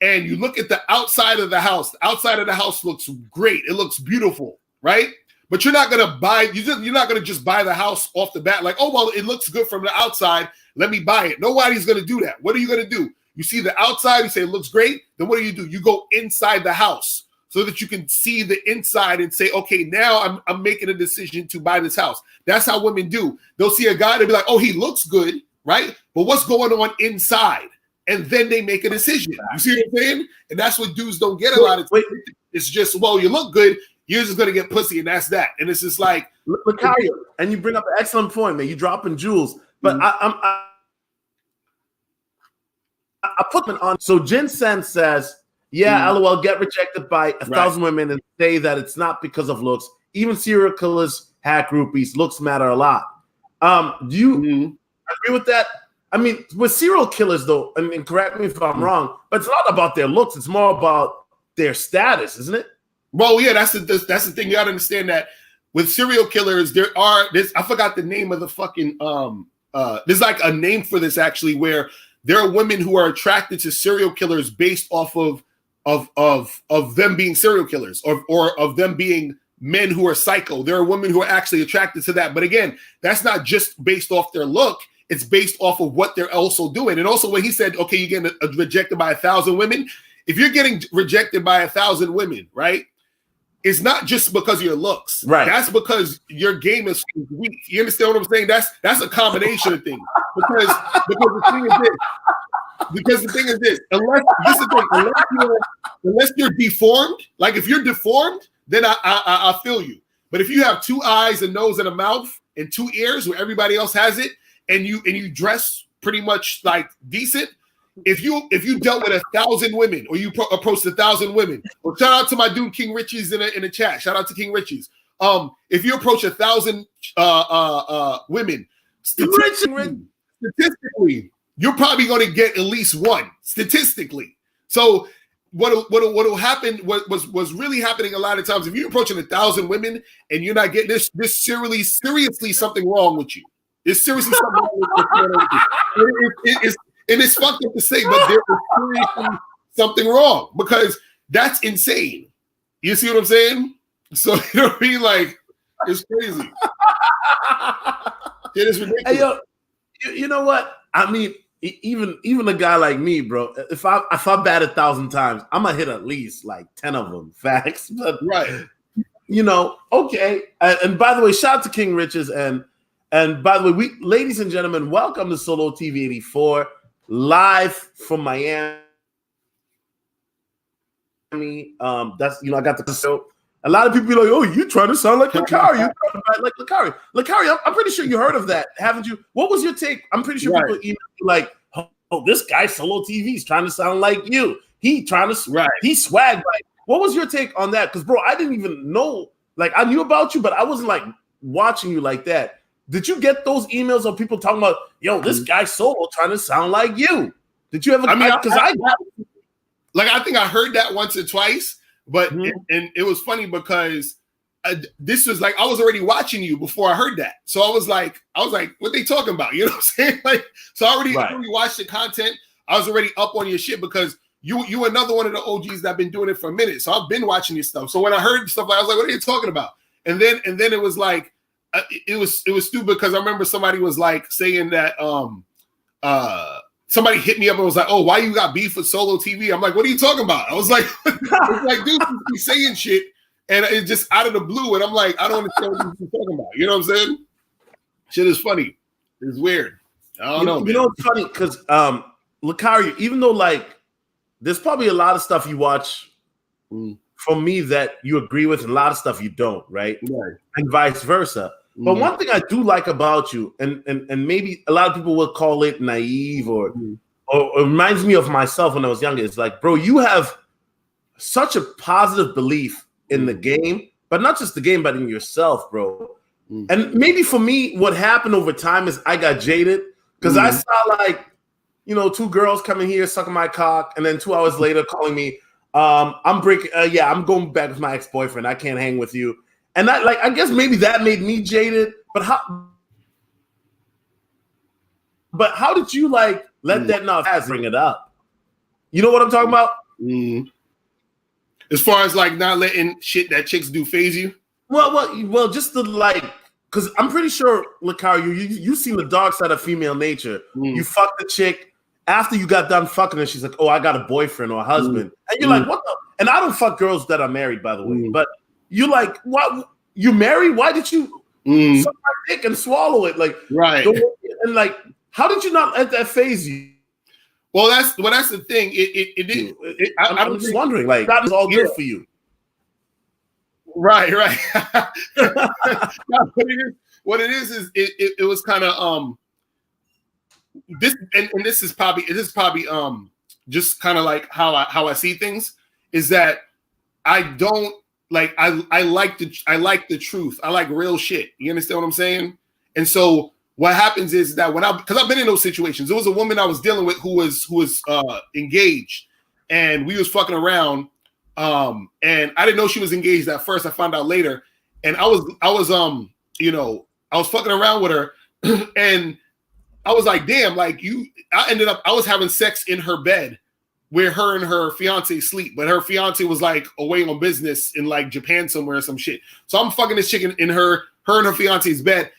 Speaker 1: and you look at the outside of the house. The outside of the house looks great. It looks beautiful, right? But you're not gonna buy. You're not gonna just buy the house off the bat. Like, oh well, it looks good from the outside. Let me buy it. Nobody's gonna do that. What are you gonna do? You see the outside. You say it looks great. Then what do? You go inside the house so that you can see the inside and say, okay, now I'm making a decision to buy this house. That's how women do. They'll see a guy. They'll be like, oh, he looks good, right? But what's going on inside? And then they make a decision. You see what I'm saying? And that's what dudes don't get a lot of times. It's just, well, you look good. You're just gonna get pussy, and that's that. And it's just like,
Speaker 2: Locario, and you bring up an excellent point, man. You dropping jewels, but I put them on. So Jin Sen says, "Yeah, LOL, get rejected by 1,000 women and say that it's not because of looks. Even serial killers had groupies. Looks matter a lot." Do you agree with that? I mean, with serial killers, though, I mean, correct me if I'm wrong, but it's not about their looks. It's more about their status, isn't it?
Speaker 1: Well, yeah, that's the thing. You got to understand that with serial killers, I forgot the name of the fucking there's like a name for this actually, where there are women who are attracted to serial killers based off of them being serial killers or of them being men who are psycho. There are women who are actually attracted to that. But again, that's not just based off their look. It's based off of what they're also doing. And also when he said, okay, you're getting rejected by 1,000 women. If you're getting rejected by 1,000 women, right? It's not just because of your looks.
Speaker 2: Right.
Speaker 1: That's because your game is weak. You understand what I'm saying? That's a combination of things. Because the thing is this, unless you're deformed, like if you're deformed, then I feel you. But if you have 2 eyes, a nose, and a mouth, and 2 ears where everybody else has it, and you dress pretty much like decent, if you dealt with 1,000 women or you approached 1,000 women, well, shout out to my dude King Richie's in the chat. Shout out to King Richie's. If you approach 1,000 women, statistically, you're probably going to get at least one statistically. So what'll happen? What was really happening a lot of times, if you're approaching 1,000 women and you're not getting this seriously something wrong with you. There's seriously something wrong with you. And it's fucked up to say, but there is seriously something wrong because that's insane. You see what I'm saying? So you know what I mean? Like, it's crazy. It is ridiculous.
Speaker 2: Hey, yo, you know what? I mean, even a guy like me, bro. If I bat 1,000 times, I'm gonna hit at least like 10 of them. Facts, but
Speaker 1: right.
Speaker 2: You know, okay. And by the way, shout out to King Riches and by the way, ladies and gentlemen, welcome to Solotv84. Live from Miami. That's I got the show. A lot of people be like, "Oh, you trying to sound like Locario? You trying to like Locario? Locario, I'm pretty sure you heard of that, haven't you? What was your take? I'm pretty sure people email you like, "Oh, this guy Solo TV is trying to sound like you. He trying to he swag like." What was your take on that? Because bro, I didn't even know. Like, I knew about you, but I wasn't like watching you like that. Did you get those emails of people talking about, yo, this guy Solo trying to sound like you? Did you ever? I mean, because
Speaker 1: I think I heard that once or twice, but and it was funny because this was like I was already watching you before I heard that, so I was like, what they talking about? You know what I'm saying? Like, so I already watched the content. I was already up on your shit because you another one of the OGs that been doing it for a minute. So I've been watching your stuff. So when I heard stuff, I was like, what are you talking about? And then it was like. It was stupid because I remember somebody was like saying that somebody hit me up and was like, "Oh, why you got beef with Solo TV?" I'm like, "What are you talking about?" I was like, "It's like, dude, you saying shit and it's just out of the blue," and I'm like, "I don't understand what you're talking about." You know what I'm saying? Shit is funny. It's weird. I don't know.
Speaker 2: You know what's funny? Because Locario, even though like there's probably a lot of stuff you watch from me that you agree with, and a lot of stuff you don't, right? And vice versa. But one thing I do like about you, and maybe a lot of people will call it naive or reminds me of myself when I was younger. It's like, bro, you have such a positive belief in the game, but not just the game, but in yourself, bro. And maybe for me, what happened over time is I got jaded because I saw like, 2 girls coming here sucking my cock, and then 2 hours later calling me, I'm breaking. I'm going back with my ex-boyfriend. I can't hang with you. And that, like, I guess maybe that made me jaded. But how did you like let that not bring it up? You know what I'm talking about?
Speaker 1: Mm. As far as like not letting shit that chicks do phase you?
Speaker 2: Well, just the like, because I'm pretty sure, Locario, you seen the dark side of female nature. You fuck the chick after you got done fucking her. She's like, "Oh, I got a boyfriend or a husband," and you're like, "What the?" And I don't fuck girls that are married, by the way. But you're like, "What? You married? Why did you suck my dick and swallow it?" Like,
Speaker 1: right?
Speaker 2: And like, how did you not let that phase you?
Speaker 1: Well, that's the thing.
Speaker 2: I'm just wondering, like, that was all good for you.
Speaker 1: Right. No, what it is it was kind of this and this is probably just kind of like how I see things is that I don't like I like the truth. I like real shit. You understand what I'm saying? And so what happens is that because I've been in those situations. There was a woman I was dealing with who was engaged, and we was fucking around. And I didn't know she was engaged at first. I found out later, and I was fucking around with her, and I was like, damn, like I was having sex in her bed where her and her fiance sleep, but her fiance was like away on business in like Japan somewhere or some shit. So I'm fucking this chick in her and her fiance's bed.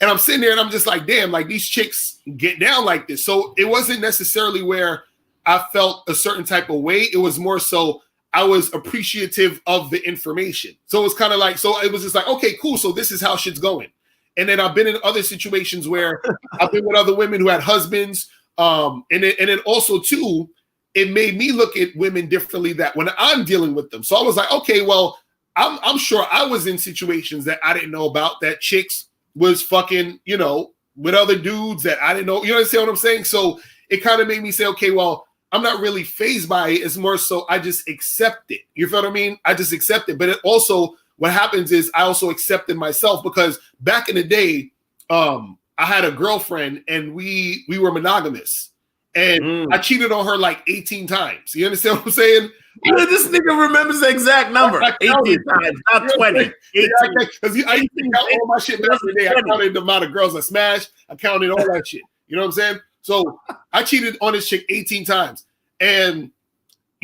Speaker 1: And I'm sitting there and I'm just like, damn, like these chicks get down like this. So it wasn't necessarily where I felt a certain type of way. It was more so I was appreciative of the information. So it was kind of like, so it was just like, okay, cool. So this is how shit's going. And then I've been in other situations where I've been with other women who had husbands. And then also too, it made me look at women differently that when I'm dealing with them. So I was like, okay, well, I'm sure I was in situations that I didn't know about, that chicks was fucking, with other dudes that I didn't know. You understand what I'm saying? So it kind of made me say, okay, well, I'm not really fazed by it. It's more so I just accept it. You feel what I mean? I just accept it. But it also, what happens is I also accepted myself, because back in the day, I had a girlfriend and we were monogamous, and I cheated on her like 18 times. You understand what I'm saying?
Speaker 2: This nigga remembers the exact number. 18 times, not 20.
Speaker 1: Because I used to count all my shit back in the day. I counted the amount of girls I smashed. I counted all that shit. You know what I'm saying? So I cheated on this chick 18 times. And,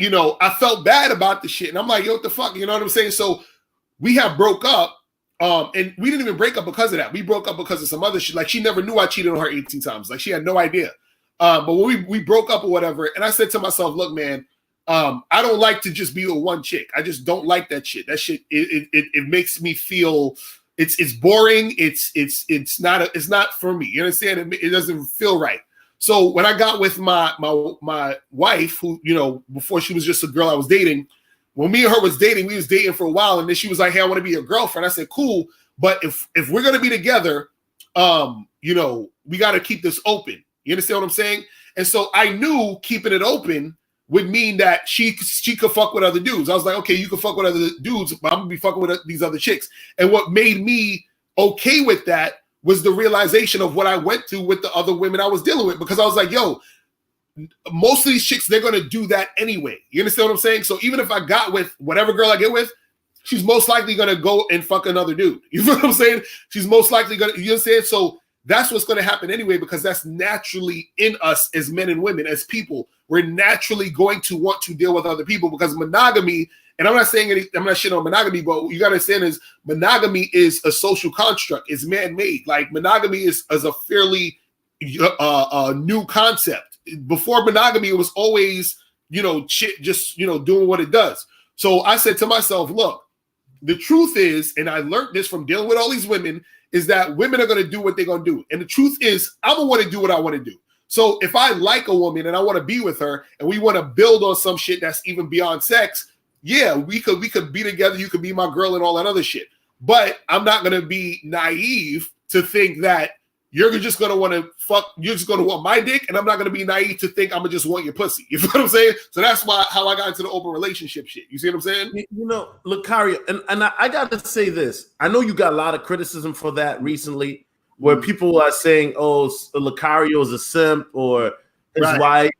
Speaker 1: I felt bad about the shit. And I'm like, yo, what the fuck? You know what I'm saying? So we have broke up. And we didn't even break up because of that. We broke up because of some other shit. Like, she never knew I cheated on her 18 times. Like, she had no idea. But when we broke up or whatever, and I said to myself, look, man, I don't like to just be with one chick. I just don't like that shit. That shit, it makes me feel it's boring. It's not for me. You understand? It doesn't feel right. So when I got with my wife, who, before she was just a girl I was dating, when me and her was dating, we was dating for a while, and then she was like, hey, I want to be your girlfriend. I said, cool. But if we're going to be together, we got to keep this open. You understand what I'm saying? And so I knew keeping it open would mean that she could fuck with other dudes. I was like, okay, you can fuck with other dudes, but I'm going to be fucking with these other chicks. And what made me okay with that was the realization of what I went through with the other women I was dealing with, because I was like, yo, most of these chicks, they're going to do that anyway. You understand what I'm saying? So even if I got with whatever girl I get with, she's most likely going to go and fuck another dude. You know what I'm saying? She's most likely going to, you understand? So that's what's going to happen anyway, because that's naturally in us as men and women, as people. We're naturally going to want to deal with other people, because monogamy, and I'm not shitting on monogamy, but what you got to understand is monogamy is a social construct. It's man-made. Like, monogamy is a fairly new concept. Before monogamy, it was always, shit just, doing what it does. So I said to myself, look, the truth is, and I learned this from dealing with all these women, is that women are going to do what they're going to do. And the truth is, I'm going to want to do what I want to do. So if I like a woman and I want to be with her and we want to build on some shit that's even beyond sex, yeah, we could be together. You could be my girl and all that other shit. But I'm not going to be naive to think that you're just going to want to fuck. You're just going to want my dick. And I'm not going to be naive to think I'm going to just want your pussy. You know what I'm saying? So that's how I got into the open relationship shit. You see what I'm saying?
Speaker 2: Locario, and I got to say this. I know you got a lot of criticism for that recently, where people are saying, oh, Locario is a simp, or his wife,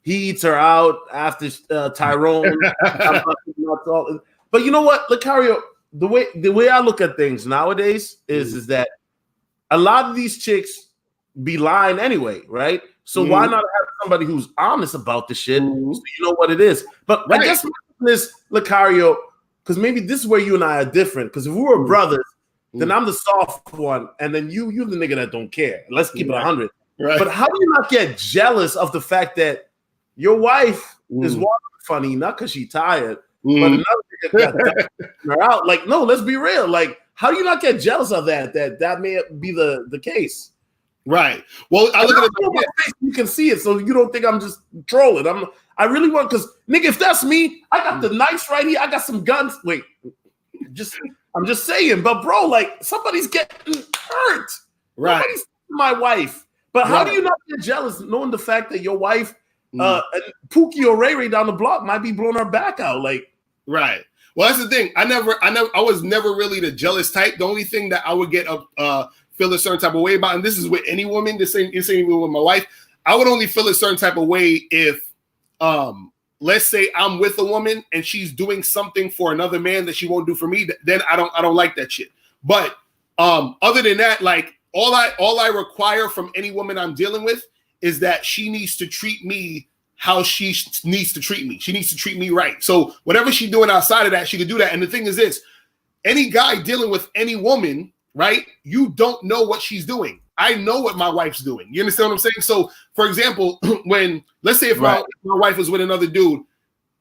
Speaker 2: he eats her out after Tyrone. But you know what, Locario, the way I look at things nowadays is that a lot of these chicks be lying anyway, right? So why not have somebody who's honest about the shit,
Speaker 1: Mhm.
Speaker 2: so you know what it is. But
Speaker 1: Right.
Speaker 2: I guess this Locario, because maybe this is where you and I are different. Because if we were brothers, then I'm the soft one, and then you're the nigga that don't care. Let's keep it 100.
Speaker 1: Right.
Speaker 2: But how do you not get jealous of the fact that your wife is walking funny, not because she's tired, but another nigga got her out? Like, no, let's be real. Like, how do you not get jealous of that? That may be the case.
Speaker 1: Right. Well, I look at it like
Speaker 2: face, you can see it, so you don't think I'm just trolling. I really want, because nigga, if that's me, I got the knives right here. I got some guns. Wait, I'm just saying, but bro, like somebody's getting hurt.
Speaker 1: Right.
Speaker 2: Somebody's my wife. But how do you not get jealous knowing the fact that your wife, Pookie or Ray Ray down the block might be blowing her back out? Like,
Speaker 1: right. Well, that's the thing. I was never really the jealous type. The only thing that I would get feel a certain type of way about, and this is with any woman, this ain't even with my wife, I would only feel a certain type of way if let's say I'm with a woman and she's doing something for another man that she won't do for me, then I don't like that shit. But other than that, like all I require from any woman I'm dealing with is that she needs to treat me how she needs to treat me. She needs to treat me right. So whatever she's doing outside of that, she can do that. And the thing is this, any guy dealing with any woman, right? You don't know what she's doing. I know what my wife's doing. You understand what I'm saying? So, for example, when let's say if my wife was with another dude,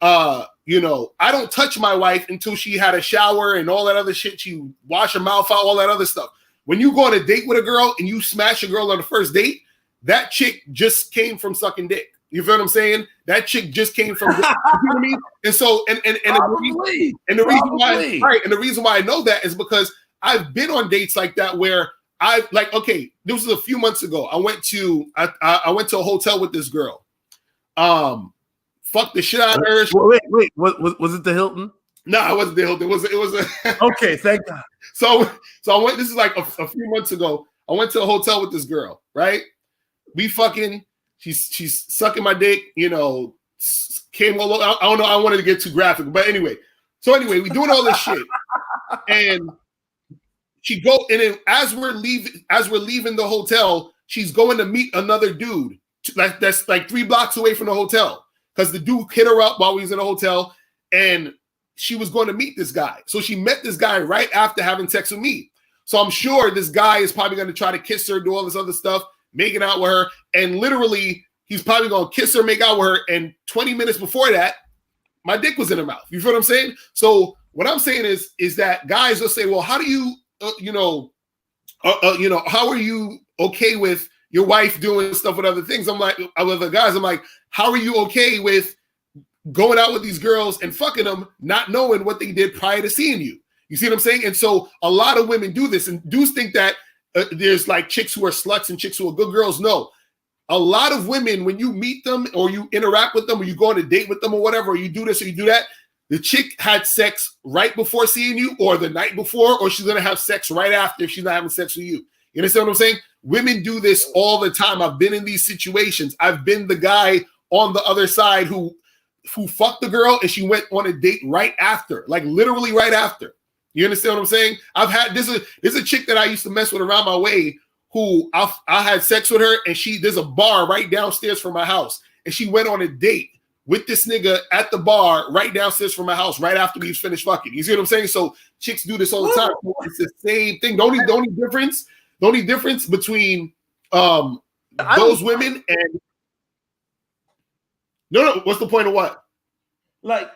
Speaker 1: I don't touch my wife until she had a shower and all that other shit. She wash her mouth out, all that other stuff. When you go on a date with a girl and you smash a girl on the first date, that chick just came from sucking dick. You feel what I'm saying? That chick just came from, you know what I mean? And so, and the reason why I know that is because I've been on dates like that where this was a few months ago. I went to a hotel with this girl. Fuck the shit out of her.
Speaker 2: Wait, was it the Hilton?
Speaker 1: No, it wasn't the Hilton. It was a
Speaker 2: okay, thank God.
Speaker 1: So I went, this is like a few months ago. I went to a hotel with this girl, right? We fucking, she's sucking my dick, came all over. I don't know, I wanted to get too graphic, but anyway. So anyway, we doing all this shit. And and then as we're leaving the hotel, she's going to meet another dude that's like 3 blocks away from the hotel, because the dude hit her up while we was in the hotel, and she was going to meet this guy. So she met this guy right after having sex with me. So I'm sure this guy is probably going to try to kiss her, do all this other stuff, making out with her, and literally he's probably going to kiss her, make out with her, and 20 minutes before that, my dick was in her mouth. You feel what I'm saying? So what I'm saying is that guys will say, well, how do you how are you okay with your wife doing stuff with other things? I'm like, with the guys, I'm like, how are you okay with going out with these girls and fucking them, not knowing what they did prior to seeing you? You see what I'm saying? And so a lot of women do this, and dudes think that there's like chicks who are sluts and chicks who are good girls. No, a lot of women, when you meet them or you interact with them or you go on a date with them or whatever, or you do this or you do that, the chick had sex right before seeing you or the night before, or she's going to have sex right after if she's not having sex with you. You understand what I'm saying? Women do this all the time. I've been in these situations. I've been the guy on the other side who fucked the girl and she went on a date right after, like literally right after. You understand what I'm saying? I've had this is a chick that I used to mess with around my way who I had sex with her, and there's a bar right downstairs from my house, and she went on a date with this nigga at the bar right downstairs from my house right after we finished fucking. You see what I'm saying? So chicks do this all the time. It's the same thing. The only difference between those women and no, what's the point of what?
Speaker 2: I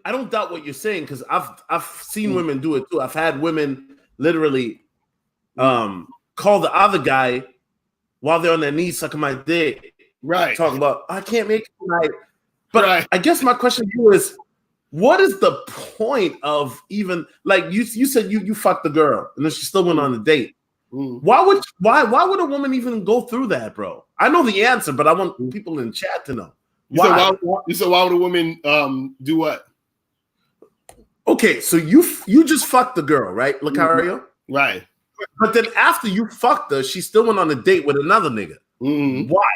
Speaker 2: don't doubt what you're saying, because I've seen women do it too. I've had women literally call the other guy while they're on their knees sucking my dick.
Speaker 1: Right.
Speaker 2: Talking about, I can't make it tonight. But I guess my question to you is, what is the point of even, like you said you fucked the girl and then she still went on a date. Why would a woman even go through that, bro? I know the answer, but I want people in chat to know.
Speaker 1: Why would a woman do what?
Speaker 2: Okay, so you just fucked the girl, right, Locario?
Speaker 1: Right.
Speaker 2: But then after you fucked her, she still went on a date with another nigga. Why?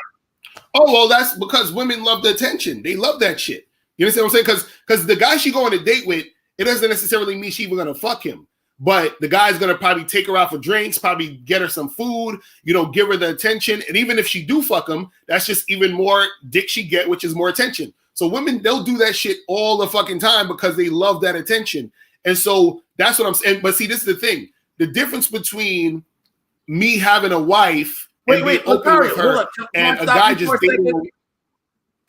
Speaker 1: Oh, well, that's because women love the attention. They love that shit. You understand what I'm saying? Because the guy she go on a date with, it doesn't necessarily mean she even gonna fuck him. but the guy's gonna probably take her out for drinks, probably get her some food, give her the attention. And even if she do fuck him, that's just even more dick she get, which is more attention. So women, they'll do that shit all the fucking time because they love that attention. And so that's what I'm saying. But see, this is the thing. The difference between me having a wife and being open with her and a guy just dating.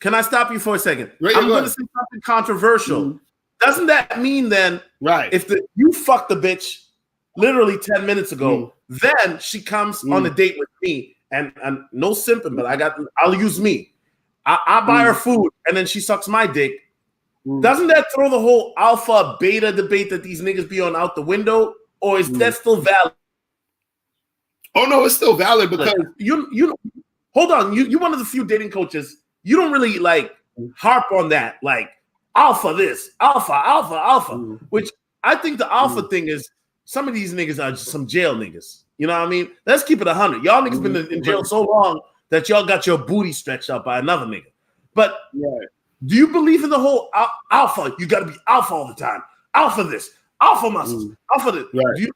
Speaker 2: Can I stop you for a second?
Speaker 1: Right,
Speaker 2: I'm going to say something controversial. Mm-hmm. Doesn't that mean then,
Speaker 1: right?
Speaker 2: If you fucked the bitch literally 10 minutes ago, then she comes on a date with me, and no simping, but I'll use me. I buy her food, and then she sucks my dick. Doesn't that throw the whole alpha beta debate that these niggas be on out the window, or is that still valid?
Speaker 1: Oh no, it's still valid because
Speaker 2: you hold on. You one of the few dating coaches. You don't really like harp on that, like alpha this, alpha, which I think the alpha thing is some of these niggas are just some jail niggas. You know what I mean? Let's keep it 100. Y'all niggas been in jail so long that y'all got your booty stretched out by another nigga. But do you believe in the whole alpha? You got to be alpha all the time. Alpha this, alpha muscles, alpha this. Right.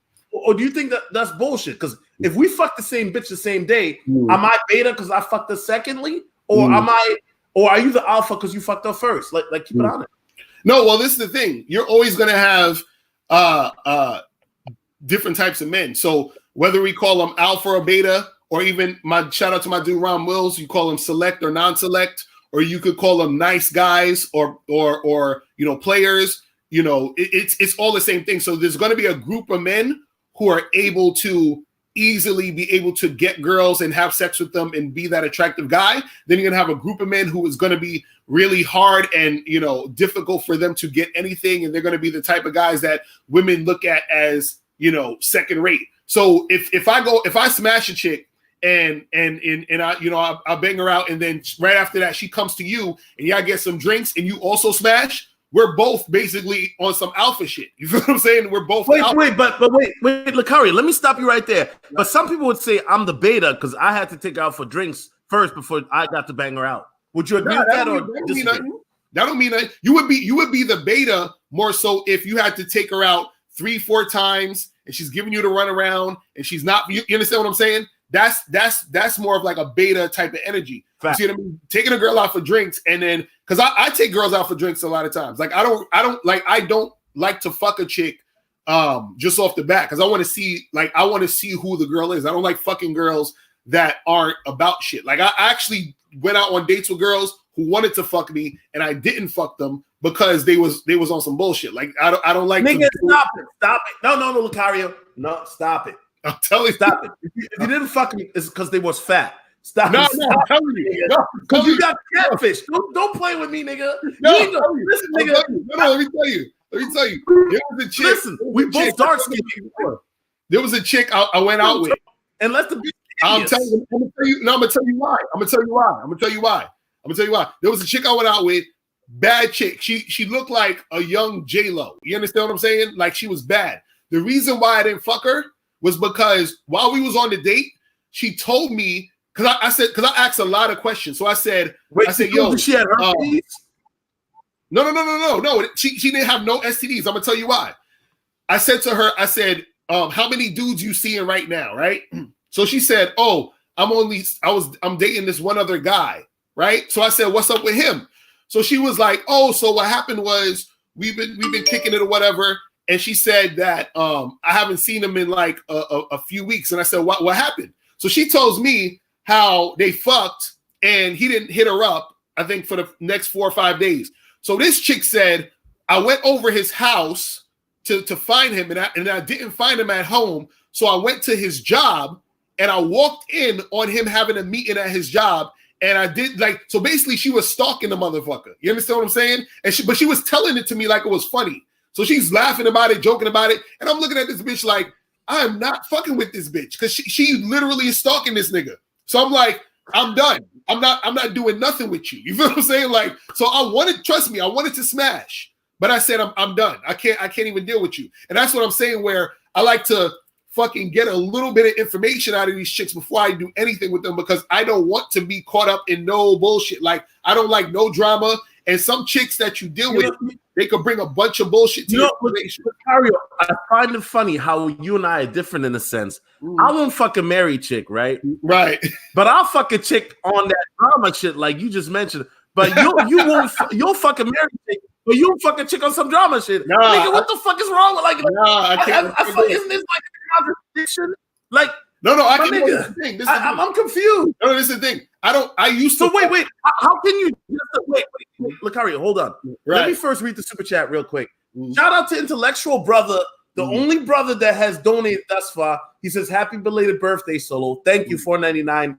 Speaker 2: Do you think that that's bullshit? Because if we fuck the same bitch the same day, am I beta because I fucked her secondly? Or are you the alpha because you fucked up first? Like keep it on it.
Speaker 1: No, well, this is the thing. You're always gonna have different types of men. So whether we call them alpha or beta, or even my shout out to my dude Ron Wills, you call them select or non-select, or you could call them nice guys or players. It's all the same thing. So there's gonna be a group of men who are able to easily be able to get girls and have sex with them and be that attractive guy. Then you're gonna have a group of men who is gonna be really hard and difficult for them to get anything, and they're gonna be the type of guys that women look at as second rate. So if I smash a chick and I'll bang her out, and then right after that she comes to you and y'all get some drinks and you also smash, we're both basically on some alpha shit. You feel what I'm saying? We're both
Speaker 2: wait, Locario, let me stop you right there. But some people would say I'm the beta because I had to take her out for drinks first before I got to bang her out. Would you agree with that?
Speaker 1: That don't mean that. You would be the beta more so if you had to take her out 3-4 times and she's giving you the run around and she's not. You understand what I'm saying? That's more of like a beta type of energy. You see what I mean? Taking a girl out for drinks, and then because I take girls out for drinks a lot of times. Like I don't like to fuck a chick just off the bat because I want to see who the girl is. I don't like fucking girls that aren't about shit. Like I actually went out on dates with girls who wanted to fuck me and I didn't fuck them because they was on some bullshit. Like I don't like.
Speaker 2: Nigga, stop it. No, Locario. No, stop it.
Speaker 1: I'm telling you.
Speaker 2: Stop it. If you didn't fuck me, it's because they was fat. Stop.
Speaker 1: No, I'm telling you.
Speaker 2: Because you got catfish. Don't play with me, nigga. Listen, nigga.
Speaker 1: No, let me tell you. There was a chick.
Speaker 2: Listen, we both dark skinned.
Speaker 1: There was a chick I went out with.
Speaker 2: And let the be.
Speaker 1: I'm gonna tell you why. There was a chick I went out with. Bad chick. She looked like a young J-Lo. You understand what I'm saying? Like she was bad. The reason why I didn't fuck her was because while we was on the date, she told me because I asked a lot of questions. So I said, yo,
Speaker 2: she had herpes?
Speaker 1: No. She didn't have no STDs. I'm gonna tell you why. I said to her, how many dudes you seeing right now, right? So she said, oh, I'm dating this one other guy, right? So I said, what's up with him? So she was like, oh, so what happened was we've been kicking it or whatever. And she said that I haven't seen him in like a few weeks. And I said, what happened? So she tells me how they fucked and he didn't hit her up, I think, for the next 4 or 5 days. So this chick said, I went over his house to find him and I didn't find him at home. So I went to his job and I walked in on him having a meeting at his job. And I did so basically she was stalking the motherfucker. You understand what I'm saying? But she was telling it to me like it was funny. So she's laughing about it, joking about it. And I'm looking at this bitch like, I'm not fucking with this bitch because she literally is stalking this nigga. So I'm like, I'm done. I'm not doing nothing with you. You feel what I'm saying? Like, so I wanted to smash, but I said, I'm done. I can't even deal with you. And that's what I'm saying, where I like to fucking get a little bit of information out of these chicks before I do anything with them because I don't want to be caught up in no bullshit. Like, I don't like no drama. And some chicks that you deal with, they could bring a bunch of bullshit to your relationship.
Speaker 2: Locario, I find it funny how you and I are different in a sense. I won't fuck a married chick, right?
Speaker 1: Right.
Speaker 2: But I'll fuck a chick on that drama shit like you just mentioned. But you'll fuck a married chick, but you'll fuck a chick on some drama shit.
Speaker 1: Nah,
Speaker 2: nigga, what the fuck is wrong with
Speaker 1: I can't.
Speaker 2: isn't this like a contradiction? Like,
Speaker 1: no, I can.
Speaker 2: Nigga, I'm confused.
Speaker 1: No, this is the thing. I used to.
Speaker 2: So wait. How can you wait? Locario, hold on.
Speaker 1: Right.
Speaker 2: Let me first read the super chat real quick. Shout out to Intellectual Brother, the only brother that has donated thus far. He says, "Happy belated birthday, Solo. Thank you, $4.99."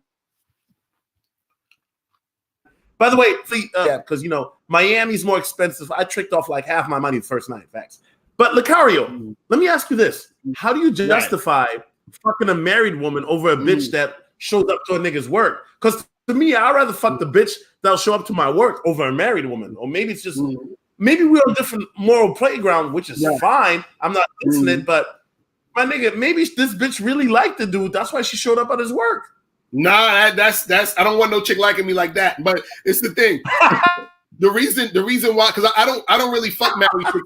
Speaker 2: By the way, because Miami's more expensive. I tricked off like half my money the first night. Facts. But Locario, let me ask you this: how do you justify fucking a married woman over a bitch that shows up to a nigga's work? Because to me, I'd rather fuck the bitch that'll show up to my work over a married woman. Or maybe it's just maybe we're on a different moral playground, which is fine. I'm not dissing it, but my nigga, maybe this bitch really liked the dude. That's why she showed up at his work.
Speaker 1: Nah, that's I don't want no chick liking me like that. But it's the thing. the reason why, because I don't really fuck married chicks.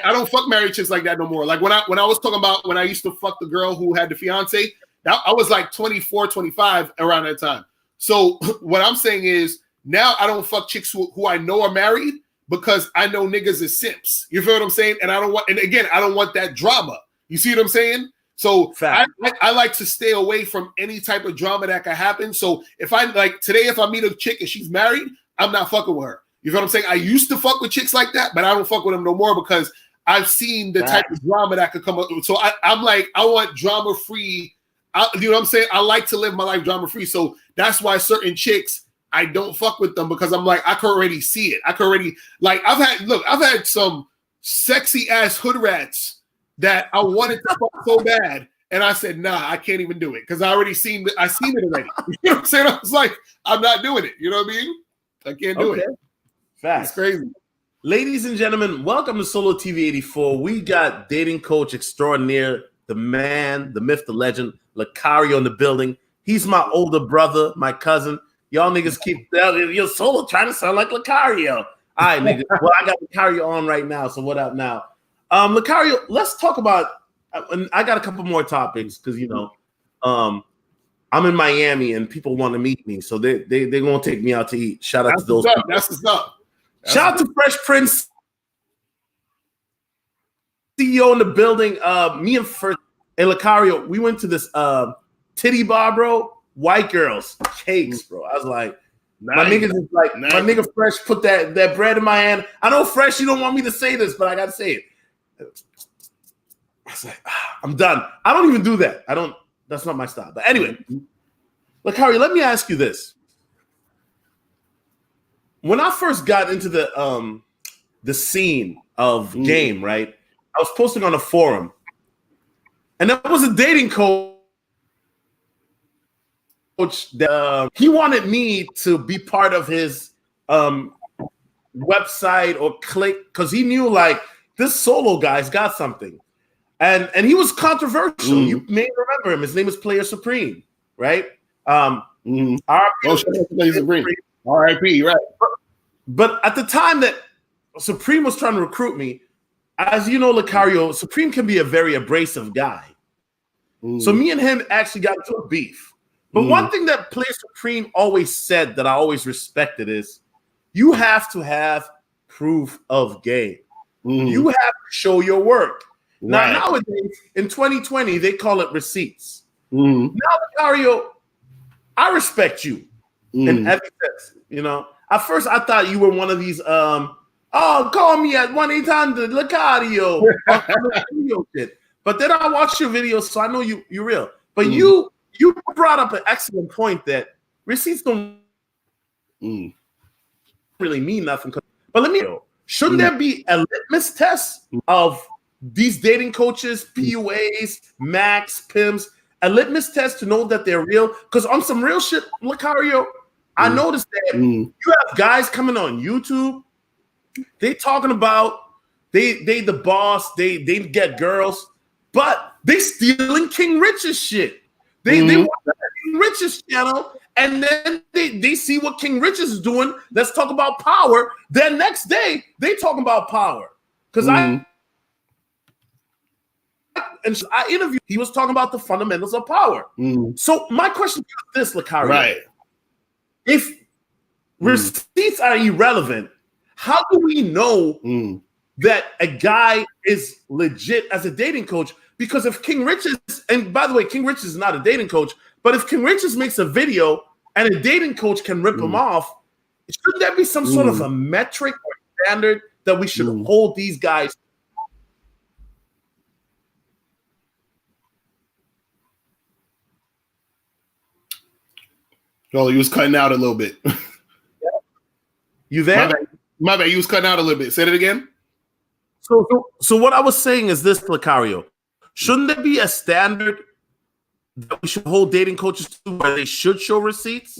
Speaker 1: I don't fuck married chicks like that no more. Like when I was talking about when I used to fuck the girl who had the fiance, I was like 24, 25 around that time. So what I'm saying is now I don't fuck chicks who I know are married because I know niggas is simps. You feel what I'm saying? And I don't want that drama. You see what I'm saying? So I like to stay away from any type of drama that can happen. So if I like today, if I meet a chick and she's married, I'm not fucking with her. You feel what I'm saying? I used to fuck with chicks like that, but I don't fuck with them no more because I've seen the type of drama that could come up. So I'm like, I want drama free. You know what I'm saying? I like to live my life drama free. So that's why certain chicks, I don't fuck with them because I'm like, I can already see it. I can already I've had some sexy ass hood rats that I wanted to fuck so bad. And I said, nah, I can't even do it because I seen it already. You know what I'm saying? I was like, I'm not doing it. You know what I mean? I can't do it.
Speaker 2: Facts.
Speaker 1: It's crazy.
Speaker 2: Ladies and gentlemen, welcome to Solotv84. We got dating coach extraordinaire, the man, the myth, the legend, Locario in the building. He's my older brother, my cousin. Y'all niggas keep your Solo trying to sound like Locario. All right, niggas. Well, I got Locario on right now, so what up now? Locario, let's talk about. I got a couple more topics because I'm in Miami and people want to meet me, so they're gonna take me out to eat. Shout out to those.
Speaker 1: That's what's up.
Speaker 2: Shout out to Fresh Prince CEO in the building. Me and Locario, we went to this titty bar, bro. White girls, cakes, bro. I was like, my niggas is like, my nigga Fresh put that bread in my hand. I know Fresh, you don't want me to say this, but I gotta say it. I was like, I'm done. I don't even do that. That's not my style. But anyway, Locario, let me ask you this. When I first got into the scene of game, right? I was posting on a forum, and there was a dating coach that he wanted me to be part of his website or click because he knew like this Solo guy's got something, and he was controversial. You may remember him. His name is Player Supreme, right? R.I.P.
Speaker 1: right?
Speaker 2: But at the time that Supreme was trying to recruit me, as you know, Locario, Supreme can be a very abrasive guy. So me and him actually got into a beef. But one thing that Player Supreme always said that I always respected is you have to have proof of game. You have to show your work. Right. Now, nowadays, in 2020, they call it receipts. Now, Locario, I respect you in every sense, At first, I thought you were one of these, call me at 1-800 Locario shit. But then I watched your videos, so I know you're real. But you brought up an excellent point that receipts don't really mean nothing. But let me know, shouldn't there be a litmus test of these dating coaches, PUAs, Max, Pimps, a litmus test to know that they're real? Because on some real shit, Locario, I noticed that you have guys coming on YouTube. They talking about they the boss. They get girls, but they stealing King Rich's shit. They want King Rich's channel, and then they see what King Rich is doing. Let's talk about power. Then next day, they talking about power. Because I interviewed, he was talking about the fundamentals of power. So my question is this, Locario.
Speaker 1: Right.
Speaker 2: If receipts are irrelevant, how do we know that a guy is legit as a dating coach? Because if King Richards, and by the way, King Richards is not a dating coach, but if King Richards makes a video and a dating coach can rip him off, shouldn't there be some sort of a metric or standard that we should hold these guys?
Speaker 1: Oh, he was cutting out a little bit.
Speaker 2: You there?
Speaker 1: My bad. You was cutting out a little bit. Say that again.
Speaker 2: So what I was saying is this, Locario. Shouldn't there be a standard that we should hold dating coaches to where they should show receipts?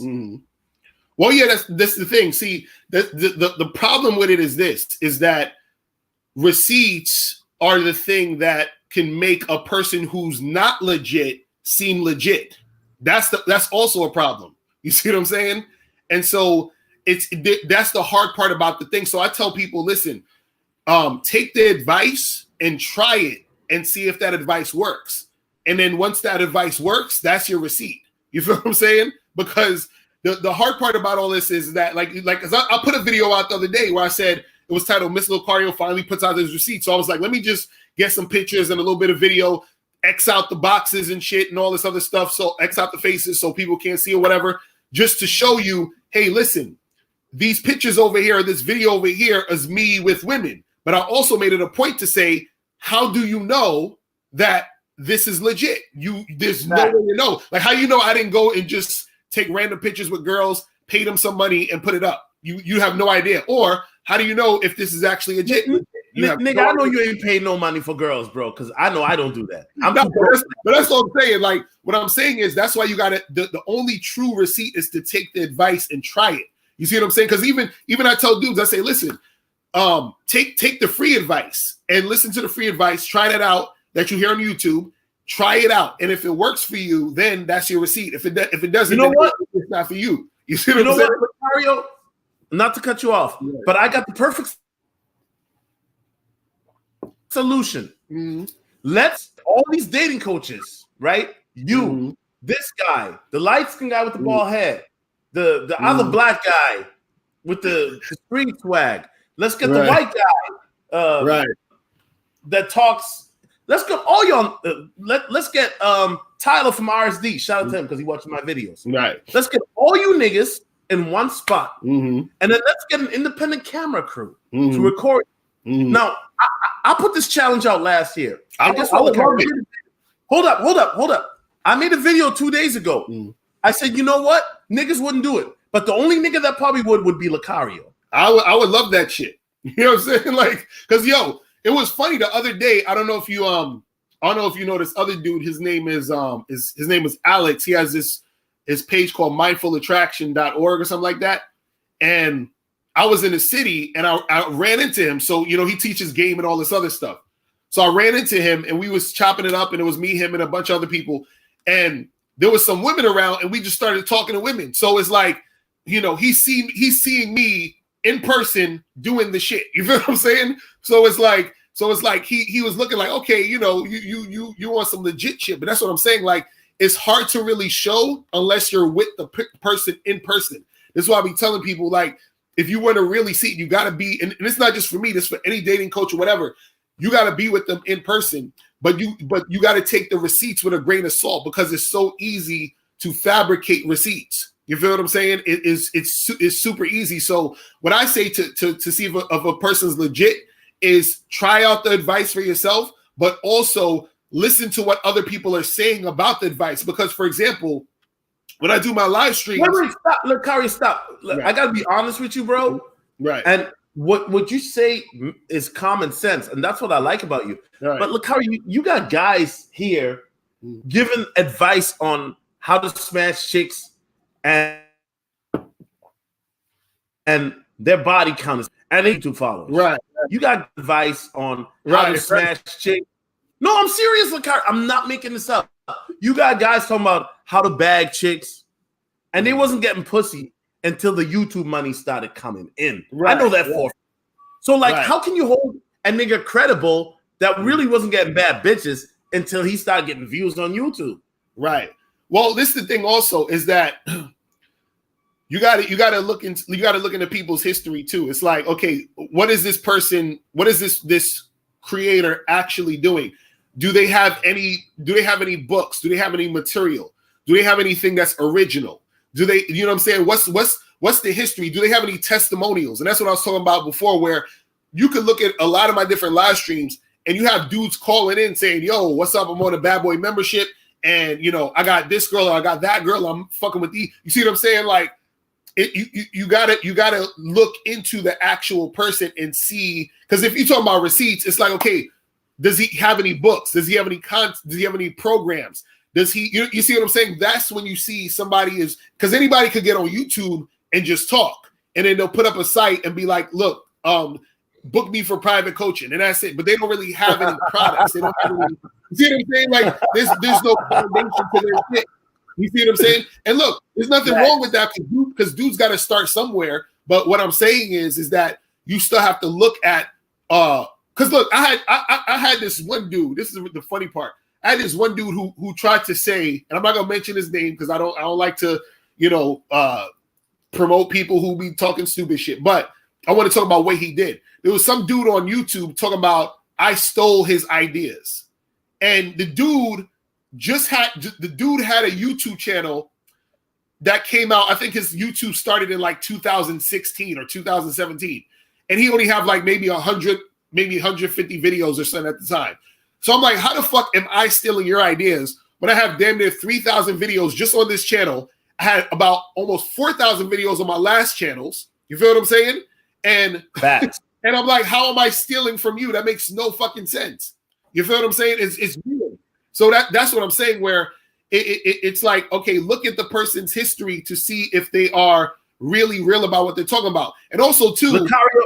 Speaker 1: Well, yeah, that's the thing. See, the problem with it is this, is that receipts are the thing that can make a person who's not legit seem legit. That's also a problem. You see what I'm saying? And so that's the hard part about the thing. So I tell people, listen, take the advice and try it and see if that advice works. And then once that advice works, that's your receipt. You feel what I'm saying? Because the hard part about all this is that, like, cause I put a video out the other day where I said it was titled "Miss Locario finally puts out his receipt." So I was like, let me just get some pictures and a little bit of video, X out the boxes and shit and all this other stuff. So X out the faces so people can't see or whatever, just to show you, hey, listen, these pictures over here, this video over here is me with women. But I also made it a point to say, how do you know that this is legit? There's no way to know. Like, how you know I didn't go and just take random pictures with girls, pay them some money, and put it up? You have no idea. Or how do you know if this is actually legit?
Speaker 2: Nigga, I know you ain't paid no money for girls, bro, because I know I don't do that.
Speaker 1: But that's what I'm saying. Like, what I'm saying is that's why you got to, the only true receipt is to take the advice and try it. You see what I'm saying? Because even I tell dudes, I say, listen, take the free advice and listen to the free advice. Try that out that you hear on YouTube. Try it out, and if it works for you, then that's your receipt. If it doesn't,
Speaker 2: you know what?
Speaker 1: It's not for you. You see what I'm saying?
Speaker 2: Mario, not to cut you off, but I got the perfect solution. Let's all these dating coaches, right? You, this guy, the light-skinned guy with the bald head, the other black guy with the street swag. Let's get the white guy, that talks. Let's get all y'all. Let's get Tyler from RSD. Shout out to him because he watches my videos.
Speaker 1: Right.
Speaker 2: Let's get all you niggas in one spot, and then let's get an independent camera crew to record. Now, I put this challenge out last year. Hold up. I made a video 2 days ago. I said, you know what? Niggas wouldn't do it, but the only nigga that probably would be Locario.
Speaker 1: I would love that shit. You know what I'm saying? Like, because it was funny the other day. I don't know if you know this other dude. His name is Alex. He has his page called mindfulattraction.org or something like that. And I was in the city and I ran into him. So, he teaches game and all this other stuff. So I ran into him and we was chopping it up, and it was me, him, and a bunch of other people. And there was some women around and we just started talking to women. So it's like, he's seeing me in person doing the shit. You feel what I'm saying? So it's like he was looking like, okay, you want some legit shit. But that's what I'm saying. Like, it's hard to really show unless you're with the person in person. This is why I be telling people, like, if you want to really see it, you got to be, and it's not just for me, this for any dating coach or whatever. You got to be with them in person, but you got to take the receipts with a grain of salt, because it's so easy to fabricate receipts. You feel what I'm saying? It's super easy. So what I say to see if a person's legit is try out the advice for yourself, but also listen to what other people are saying about the advice. Because, for example, when I do my live streams,
Speaker 2: stop, Locario, stop. Right. I gotta be honest with you, bro.
Speaker 1: Right.
Speaker 2: And what you say is common sense, and that's what I like about you. Right. But Locario, you got guys here giving advice on how to smash chicks and their body count is, and they YouTube followers.
Speaker 1: Right.
Speaker 2: You got advice on how to smash chicks. No, I'm serious, Locario. I'm not making this up. You got guys talking about how to bag chicks, and they wasn't getting pussy until the YouTube money started coming in.
Speaker 1: Right,
Speaker 2: I know that for. So like,
Speaker 1: right.
Speaker 2: how can you hold a nigga credible that really wasn't getting bad bitches until he started getting views on YouTube?
Speaker 1: Right. Well, this is the thing also is that you got to look into people's history too. It's like, okay, what is this person? What is this creator actually doing? Do they have any books? Do they have any material? Do they have anything that's original? Do they, you know what I'm saying? What's the history? Do they have any testimonials? And that's what I was talking about before, where you could look at a lot of my different live streams and you have dudes calling in saying, yo, what's up? I'm on a Bad Boy membership. And, you know, I got this girl or I got that girl. I'm fucking with these. You see what I'm saying? Like, you gotta look into the actual person and see, because if you talk about receipts, it's like, okay, does he have any books? Does he have any does he have any programs? Does he, you see what I'm saying? That's when you see somebody is, because anybody could get on YouTube and just talk, and then they'll put up a site and be like, look, book me for private coaching, and that's it. But they don't really have any products. They don't have any, you see what I'm saying? Like, there's no foundation to their shit. You see what I'm saying? And look, there's nothing wrong with that, because dudes got to start somewhere. But what I'm saying is that you still have to look at, because look, I had this one dude. This is the funny part. I had this one dude who tried to say, and I'm not gonna mention his name because I don't like to, promote people who be talking stupid shit. But I want to talk about what he did. There was some dude on YouTube talking about I stole his ideas, and the dude had a YouTube channel that came out. I think his YouTube started in like 2016 or 2017, and he only have like maybe 100, maybe 150 videos or something at the time. So I'm like, how the fuck am I stealing your ideas when I have damn near 3,000 videos just on this channel? I had about almost 4,000 videos on my last channels. You feel what I'm saying? And
Speaker 2: Facts.
Speaker 1: And I'm like, how am I stealing from you? That makes no fucking sense. You feel what I'm saying? It's weird. So that's what I'm saying, where it's like, okay, look at the person's history to see if they are really real about what they're talking about. And also, too,
Speaker 2: Locario,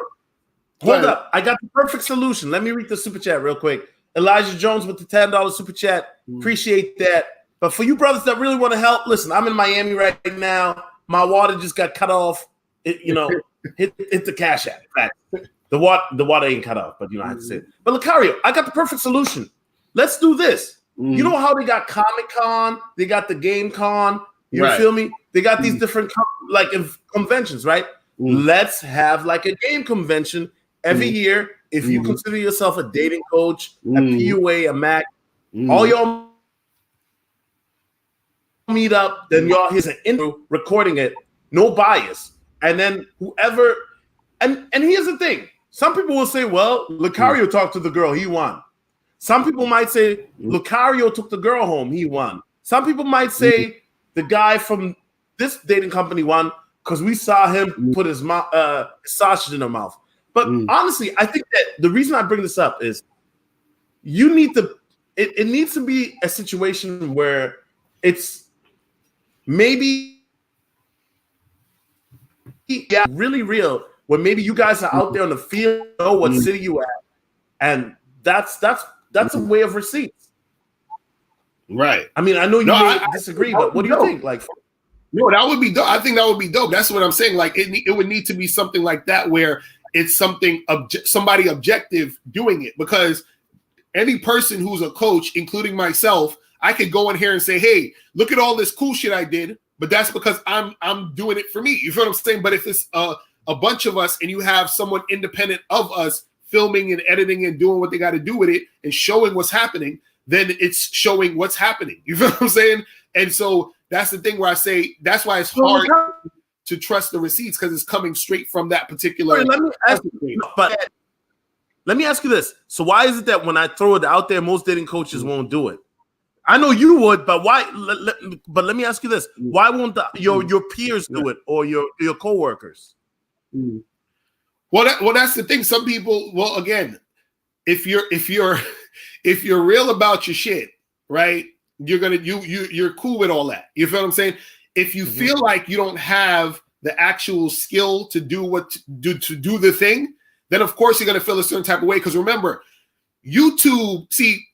Speaker 2: hold up. I got the perfect solution. Let me read the super chat real quick. Elijah Jones with the $10 super chat. Appreciate that. But for you brothers that really want to help, listen, I'm in Miami right now. My water just got cut off. Hit the Cash App. The water ain't cut off, but I have to say it. But Locario, I got the perfect solution. Let's do this. You know how they got Comic-Con, they got the Game Con, you feel me? They got these different conventions, right? Let's have like a game convention every year. If you consider yourself a dating coach, a PUA, a MAC, all y'all meet up, then y'all, here's an intro, recording it, no bias. And then whoever, and here's the thing. Some people will say, well, Locario talked to the girl, he won. Some people might say Locario took the girl home, he won. Some people might say the guy from this dating company won because we saw him put his sausage in her mouth. But honestly, I think that the reason I bring this up is you need to, it needs to be a situation where it's maybe really real, where maybe you guys are out there on the field, know what city you at, and that's a way of receipts.
Speaker 1: Right.
Speaker 2: I mean, I know you may disagree, but what do you think? Like,
Speaker 1: no, that would be dope. I think that would be dope. That's what I'm saying. Like, it would need to be something like that where it's somebody objective doing it, because any person who's a coach, including myself, I could go in here and say, hey, look at all this cool shit I did, but that's because I'm doing it for me. You feel what I'm saying? But if it's a bunch of us and you have someone independent of us filming and editing and doing what they got to do with it and showing what's happening, then it's showing what's happening. You feel what I'm saying? And so that's the thing where I say that's why it's hard to trust the receipts, because it's coming straight from that particular.
Speaker 2: Let me ask you this. So why is it that when I throw it out there, most dating coaches won't do it? I know you would, but why? But let me ask you this: why won't your peers do it, or your coworkers?
Speaker 1: Well, that's the thing. Some people. Well, again, if you're real about your shit, right? You're cool with all that. You feel what I'm saying? If you feel like you don't have the actual skill to do the thing, then of course you're gonna feel a certain type of way. Because remember, YouTube. See,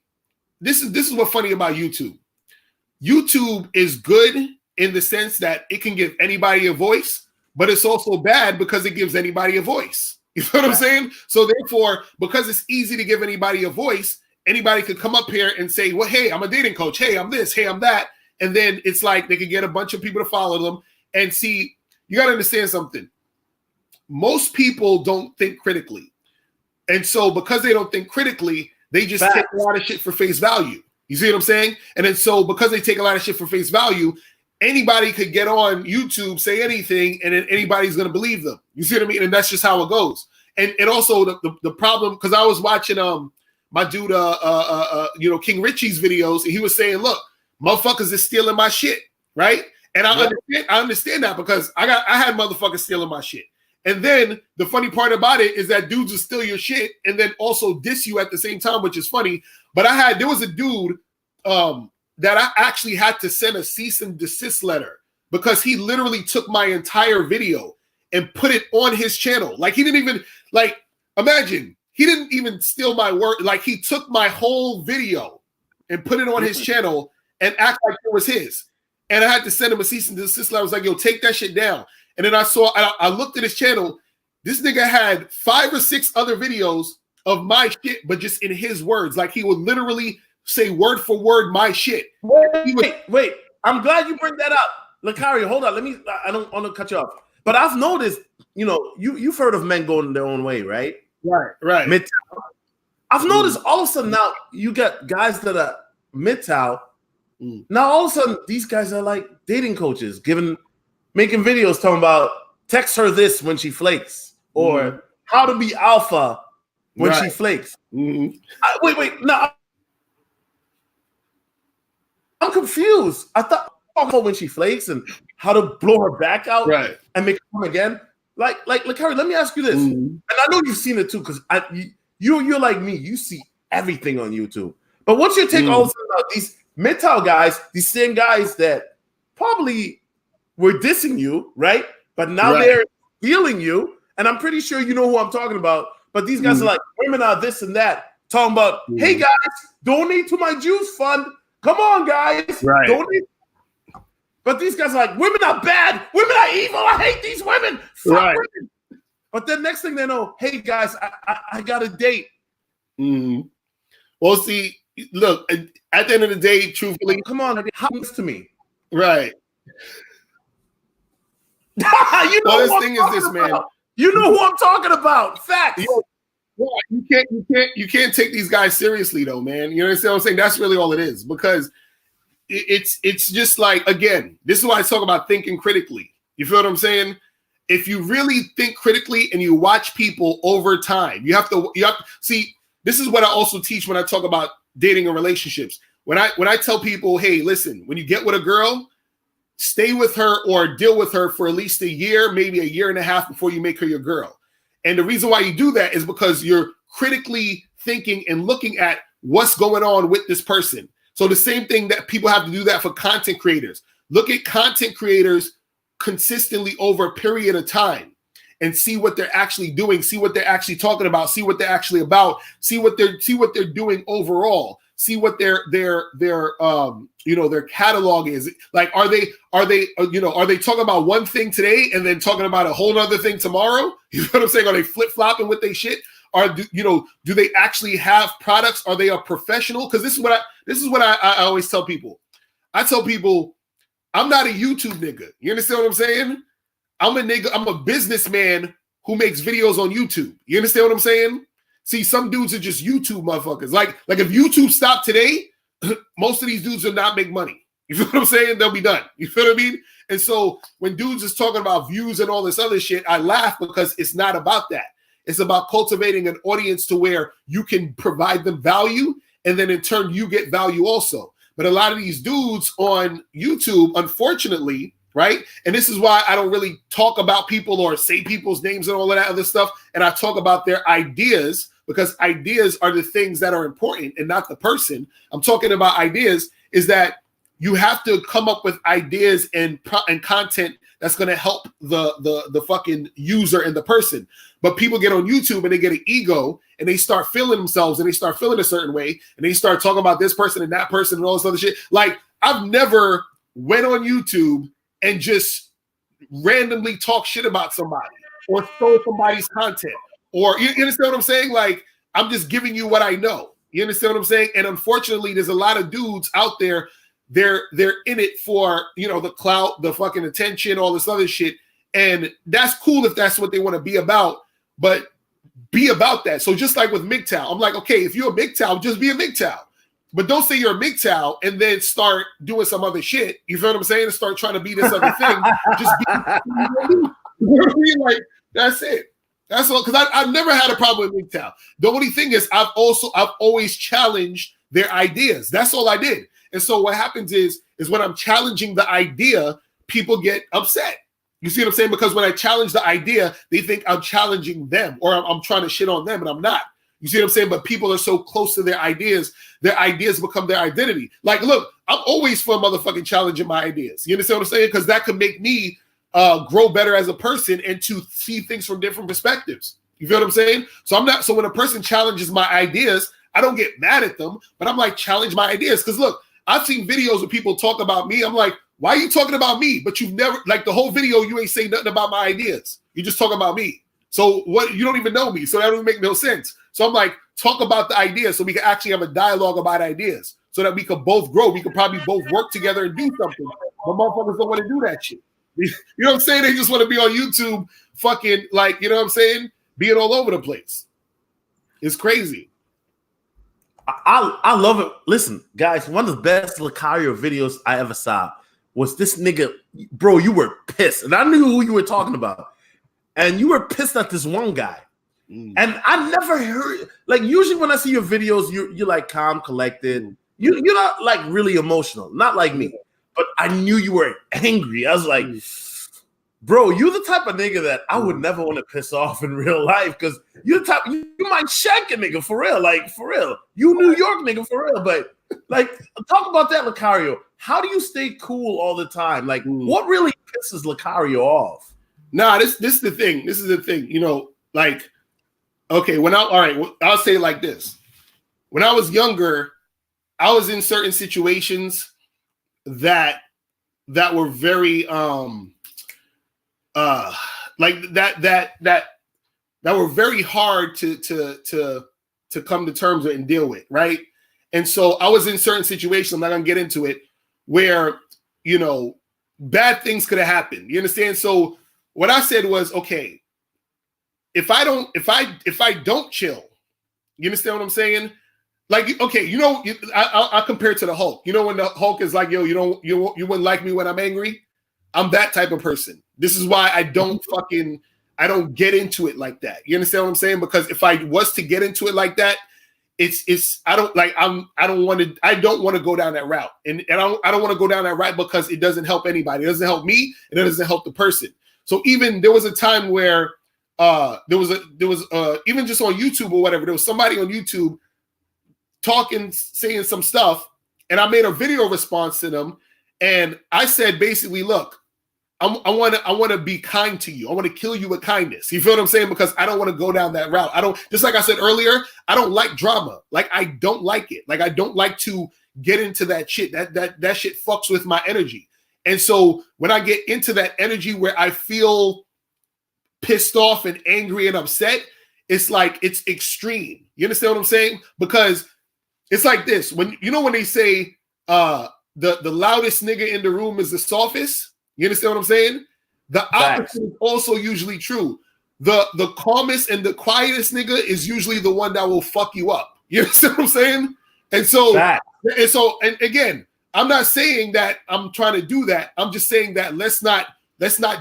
Speaker 1: this is what's funny about YouTube. YouTube is good in the sense that it can give anybody a voice, but it's also bad because it gives anybody a voice. You know what I'm saying? So therefore, because it's easy to give anybody a voice, anybody could come up here and say, well, hey, I'm a dating coach. Hey, I'm this. Hey, I'm that. And then it's like they could get a bunch of people to follow them. And see, you got to understand something. Most people don't think critically. And so because they don't think critically, they just take a lot of shit for face value. You see what I'm saying? And then so because they take a lot of shit for face value, anybody could get on YouTube, say anything, and then anybody's going to believe them. You see what I mean? And that's just how it goes. And also the problem, because I was watching my dude King Richie's videos, and he was saying, look, motherfuckers is stealing my shit, right? And I understand that because I had motherfuckers stealing my shit. And then the funny part about it is that dudes will steal your shit and then also diss you at the same time, which is funny. But there was a dude that I actually had to send a cease and desist letter because he literally took my entire video and put it on his channel. Like he didn't even imagine he didn't even steal my work. Like he took my whole video and put it on his channel and act like it was his. And I had to send him a cease and desist letter. I was like, yo, take that shit down. And then I looked at his channel. This nigga had 5 or 6 other videos of my shit, but just in his words. Like he would literally say word for word my shit.
Speaker 2: Wait. I'm glad you bring that up. Locario, hold on. I don't want to cut you off. But I've noticed, you've heard of men going their own way, right?
Speaker 1: Right.
Speaker 2: Midtown. I've noticed all of a sudden now you got guys that are Midtown. Now all of a sudden these guys are like dating coaches, making videos talking about text her this when she flakes or how to be alpha when she flakes. Wait, no. I'm confused. I thought when she flakes and how to blow her back out and make her come again. Like, Harry, let me ask you this. And I know you've seen it too, because you're like me. You see everything on YouTube. But what's your take all of a sudden about these Midtown guys, these same guys that probably were dissing you, right? But now they're healing you. And I'm pretty sure you know who I'm talking about. But these guys are like, women are this and that. Talking about, hey, guys, donate to my Jews fund. Come on, guys.
Speaker 1: Right.
Speaker 2: Donate. But these guys are like, women are bad. Women are evil. I hate these women. Fuck women. But then next thing they know, hey, guys, I got a date.
Speaker 1: Well, see, look, at the end of the day, truthfully.
Speaker 2: Come on, it happens to me.
Speaker 1: Right.
Speaker 2: You know
Speaker 1: this thing is this, man.
Speaker 2: You know who I'm talking about. Facts.
Speaker 1: You can't take these guys seriously, though, man. You understand what I'm saying? That's really all it is, because it's just like, again, this is why I talk about thinking critically. You feel what I'm saying? If you really think critically and you watch people over time, you have to see. This is what I also teach when I talk about dating and relationships. When I tell people, hey, listen, when you get with a girl, stay with her or deal with her for at least a year, maybe a year and a half before you make her your girl. And the reason why you do that is because you're critically thinking and looking at what's going on with this person. So the same thing that people have to do that for content creators. Look at content creators consistently over a period of time and see what they're actually doing, see what they're actually talking about, see what they're actually about, see what they're doing overall, see what their catalog is. Like, are they talking about one thing today and then talking about a whole other thing tomorrow? You know what I'm saying? Are they flip-flopping with their shit? Do they actually have products? Are they a professional? Because this is what I always tell people. I tell people, I'm not a YouTube nigga. You understand what I'm saying? I'm a nigga. I'm a businessman who makes videos on YouTube. You understand what I'm saying? See, some dudes are just YouTube motherfuckers. Like if YouTube stopped today, most of these dudes will not make money. You feel what I'm saying? They'll be done. You feel what I mean? And so when dudes is talking about views and all this other shit, I laugh because it's not about that. It's about cultivating an audience to where you can provide them value, and then in turn you get value also. But a lot of these dudes on YouTube, unfortunately, right? And this is why I don't really talk about people or say people's names and all of that other stuff. And I talk about their ideas, because ideas are the things that are important and not the person. I'm talking about ideas is that you have to come up with ideas and content that's going to help the fucking user and the person. But people get on YouTube and they get an ego and they start feeling themselves and they start feeling a certain way and they start talking about this person and that person and all this other shit. Like, I've never went on YouTube and just randomly talk shit about somebody or stole somebody's content, or you understand what I'm saying? Like, I'm just giving you what I know. You understand what I'm saying? And unfortunately, there's a lot of dudes out there. They're in it for, you know, the clout, the fucking attention, all this other shit. And that's cool if that's what they want to be about, but be about that. So just like with MGTOW, I'm like, okay, if you're a MGTOW, just be a MGTOW. But don't say you're a MGTOW and then start doing some other shit. You feel what I'm saying? And start trying to be this other thing. Just be, you know what I mean? Like, that's it. That's all. Because I've never had a problem with MGTOW. The only thing is I've always challenged their ideas. That's all I did. And so what happens is when I'm challenging the idea, people get upset. You see what I'm saying? Because when I challenge the idea, they think I'm challenging them or I'm trying to shit on them, and I'm not. You see what I'm saying? But people are so close to their ideas become their identity. Like, look, I'm always for motherfucking challenging my ideas. You understand what I'm saying? Because that could make me grow better as a person and to see things from different perspectives. You feel what I'm saying? So when a person challenges my ideas, I don't get mad at them, but I'm like, challenge my ideas. Because look, I've seen videos where people talk about me. I'm like, why are you talking about me? But you've never, like, the whole video, you ain't say nothing about my ideas. You just talk about me. So what? You don't even know me. So that doesn't make no sense. So I'm like, talk about the ideas so we can actually have a dialogue about ideas so that we could both grow. We could probably both work together and do something. But motherfuckers don't want to do that shit. You know what I'm saying? They just want to be on YouTube fucking, like, you know what I'm saying? Being all over the place. It's crazy.
Speaker 2: I love it. Listen, guys, one of the best Locario videos I ever saw was this nigga. Bro, you were pissed. And I knew who you were talking about. And you were pissed at this one guy. And I never heard, like, usually when I see your videos, you're like calm, collected. You're not like really emotional, not like me. But I knew you were angry. I was like, bro, you're the type of nigga that I would never want to piss off in real life, because you're the type, you might shank a nigga for real, like, for real. You New York nigga for real. But like, talk about that, Locario. How do you stay cool all the time? Like, what really pisses Locario off?
Speaker 1: Nah, this is the thing. This is the thing. You know, like, okay, I'll say it like this. When I was younger, I was in certain situations that were very like that were very hard to come to terms with and deal with, right? And so I was in certain situations, I'm not gonna get into it, where, you know, bad things could have happened. You understand? So what I said was, okay, if I don't chill, you understand what I'm saying? Like, okay, you know, I'll compare it to the Hulk. You know, when the Hulk is like, yo, you wouldn't like me when I'm angry. I'm that type of person. This is why I don't get into it like that. You understand what I'm saying? Because if I was to get into it like that, I don't want to go down that route. And I don't want to go down that route because it doesn't help anybody. It doesn't help me, and it doesn't help the person. So even there was a time where there was even just on YouTube or whatever, there was somebody on YouTube talking, saying some stuff, and I made a video response to them, and I said basically, look, I want to be kind to you. I want to kill you with kindness. You feel what I'm saying? Because I don't want to go down that route. I don't, just like I said earlier, I don't like drama. Like, I don't like it. Like, I don't like to get into that shit. That shit fucks with my energy. And so when I get into that energy where I feel pissed off and angry and upset, it's like, it's extreme. You understand what I'm saying? Because it's like this, when they say the loudest nigga in the room is the softest. You understand what I'm saying? The opposite is also usually true. The calmest and the quietest nigga is usually the one that will fuck you up. You understand what I'm saying? And again, I'm not saying that I'm trying to do that. I'm just saying that let's not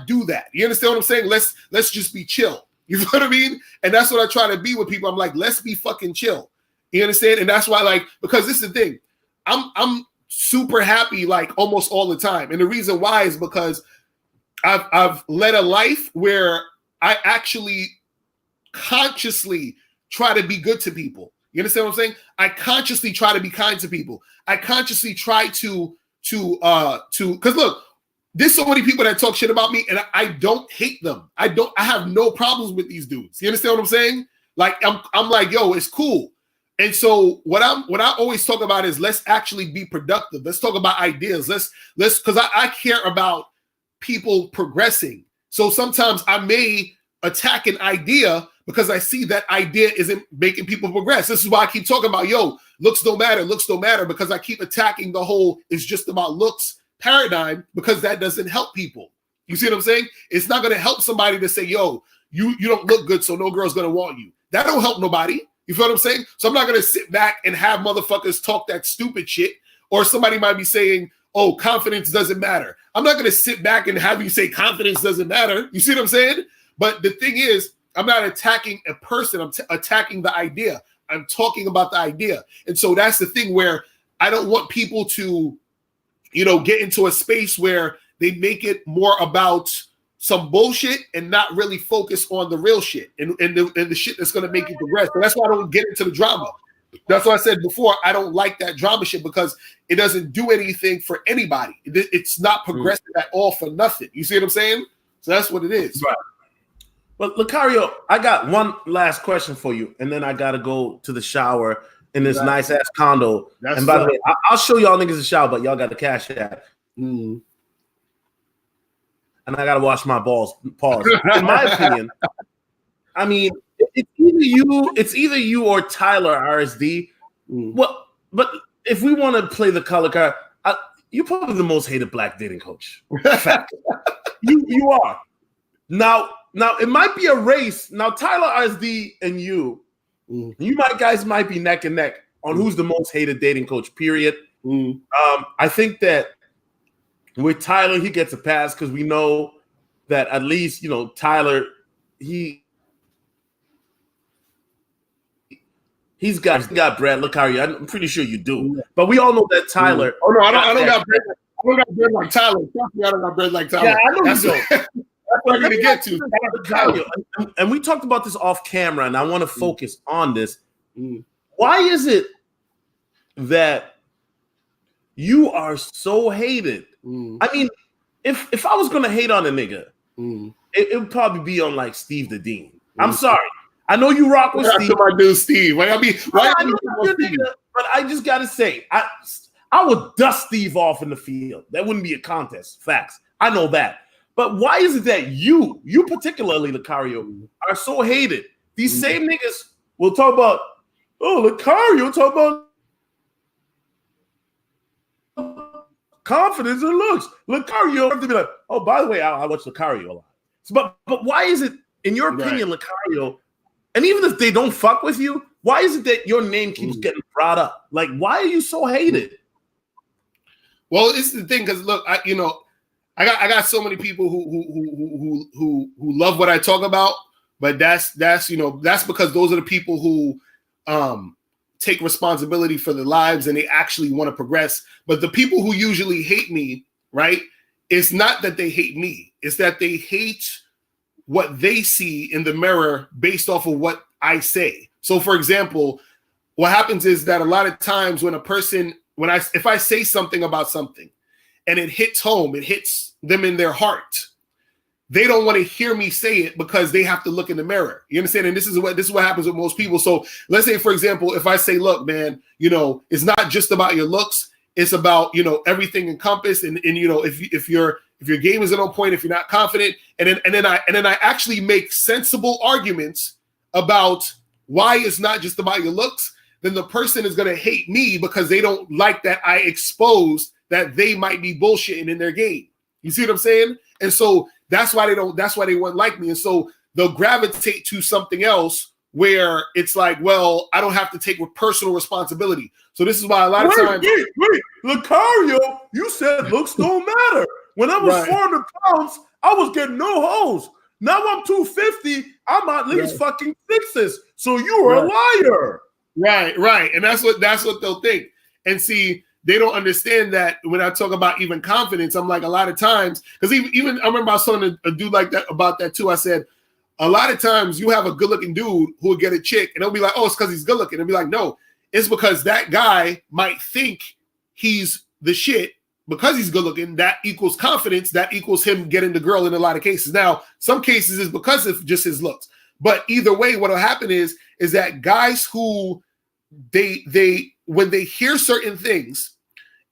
Speaker 1: do that. You understand what I'm saying? Let's just be chill. You know what I mean? And that's what I try to be with people. I'm like, let's be fucking chill. You understand? And that's why, like, because this is the thing. I'm super happy, like, almost all the time. And the reason why is because I've led a life where I actually consciously try to be good to people. You understand what I'm saying? I consciously try to be kind to people. I consciously try to because look, there's so many people that talk shit about me, and I don't hate them. I have no problems with these dudes. You understand what I'm saying? Like, I'm like, yo, it's cool. And so what I always talk about is let's actually be productive. Let's talk about ideas. Let's because I care about people progressing. So sometimes I may attack an idea because I see that idea isn't making people progress. This is why I keep talking about, looks don't matter, because I keep attacking the whole it's just about looks paradigm, because that doesn't help people. You see what I'm saying? It's not going to help somebody to say, you don't look good, so no girl's going to want you. That don't help nobody. You feel what I'm saying? So I'm not going to sit back and have motherfuckers talk that stupid shit. Or somebody might be saying, oh, confidence doesn't matter. I'm not going to sit back and have you say confidence doesn't matter. You see what I'm saying? But the thing is, I'm not attacking a person. I'm attacking the idea. I'm talking about the idea. And so that's the thing where I don't want people to, get into a space where they make it more about some bullshit and not really focus on the real shit and the shit that's going to make you progress. So that's why I don't get into the drama. That's why I said before, I don't like that drama shit because it doesn't do anything for anybody. It's not progressive at all for nothing. You see what I'm saying? So that's what it is.
Speaker 2: Right. Well, Locario, I got one last question for you, and then I got to go to the shower in this nice-ass condo. And by the way, I'll show y'all niggas a shower, but y'all got the cash app. And I got to wash my balls. Pause. In my opinion, I mean, it's either you or Tyler RSD. Well, but if we want to play the color card, you're probably the most hated black dating coach. Fact. You are. Now, it might be a race. Now, Tyler RSD and you guys might be neck and neck on who's the most hated dating coach, period. I think that with Tyler, he gets a pass because we know that at least, Tyler, he's got bread. Locario, I'm pretty sure you do. But we all know that Tyler.
Speaker 1: Oh, no, I don't got bread. I don't got bread like Tyler. Trust me, I don't got bread like Tyler.
Speaker 2: Yeah, I know you don't.
Speaker 1: That's what I'm going to get to.
Speaker 2: And we talked about this off camera, and I want to focus on this. Why is it that you are so hated? I mean, if I was going to hate on a nigga, it would probably be on like Steve the Dean. I'm sorry. I know you rock with Steve.
Speaker 1: My dude Steve. But
Speaker 2: I just got to say, I would dust Steve off in the field. That wouldn't be a contest. Facts. I know that. But why is it that you particularly, Locario, are so hated? These same niggas will talk about, Locario, talk about confidence and looks. Locario have to be like, oh, by the way, I watch Locario a lot. So, but why is it, in your opinion, Locario, and even if they don't fuck with you, why is it that your name keeps getting brought up? Like, why are you so hated?
Speaker 1: Well, it's the thing, because look, I got so many people who love what I talk about, but that's because those are the people who take responsibility for their lives and they actually want to progress. But the people who usually hate me, right? It's not that they hate me. It's that they hate what they see in the mirror based off of what I say. So, for example, what happens is that a lot of times when if I say something about something and it hits home, it hits them in their heart, they don't want to hear me say it because they have to look in the mirror. You understand? And this is what happens with most people. So let's say, for example, if I say, look, man, it's not just about your looks. It's about, everything encompassed. And if your game isn't on point, if you're not confident, and then I actually make sensible arguments about why it's not just about your looks, then the person is going to hate me because they don't like that I exposed that they might be bullshitting in their game. You see what I'm saying? And so that's why they won't like me. And so they'll gravitate to something else where it's like, well, I don't have to take personal responsibility. So this is why a lot of times.
Speaker 2: Wait, Locario, you said looks don't matter. When I was 400 pounds, I was getting no hoes. Now I'm 250. I'm at least fucking sixes. So you are a liar.
Speaker 1: Right. And that's what they'll think. And see, they don't understand that when I talk about even confidence, I'm like, a lot of times, because even I remember I was talking to a dude like that about that too. I said, a lot of times you have a good looking dude who will get a chick and they'll be like, oh, it's because he's good looking. They'll be like, no, it's because that guy might think he's the shit because he's good looking. That equals confidence. That equals him getting the girl in a lot of cases. Now, some cases is because of just his looks. But either way, what will happen is that guys who they when they hear certain things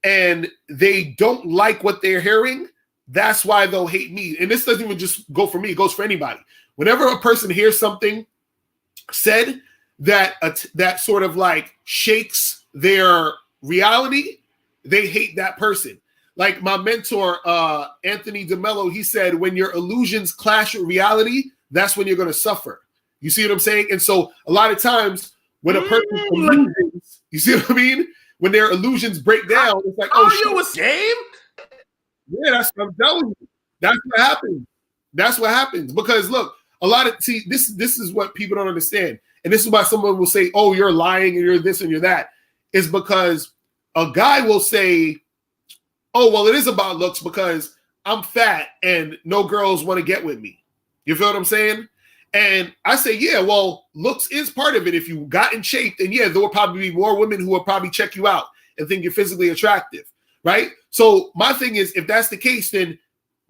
Speaker 1: and they don't like what they're hearing, that's why they'll hate me. And this doesn't even just go for me, it goes for anybody. Whenever a person hears something said that that sort of like shakes their reality, they hate that person. Like my mentor, Anthony DeMello, he said, when your illusions clash with reality, that's when you're going to suffer. You see what I'm saying? And so a lot of times when a person's illusions, you see what I mean? When their illusions break down, it's like, oh,
Speaker 2: you was game?
Speaker 1: Yeah, that's what I'm telling you. That's what happens. That's what happens. Because look, this is what people don't understand. And this is why someone will say, oh, you're lying and you're this and you're that. Is because a guy will say, oh, well, it is about looks because I'm fat and no girls want to get with me. You feel what I'm saying? And I say, yeah, well, looks is part of it. If you got in shape, then yeah, there will probably be more women who will probably check you out and think you're physically attractive, right? So my thing is, if that's the case, then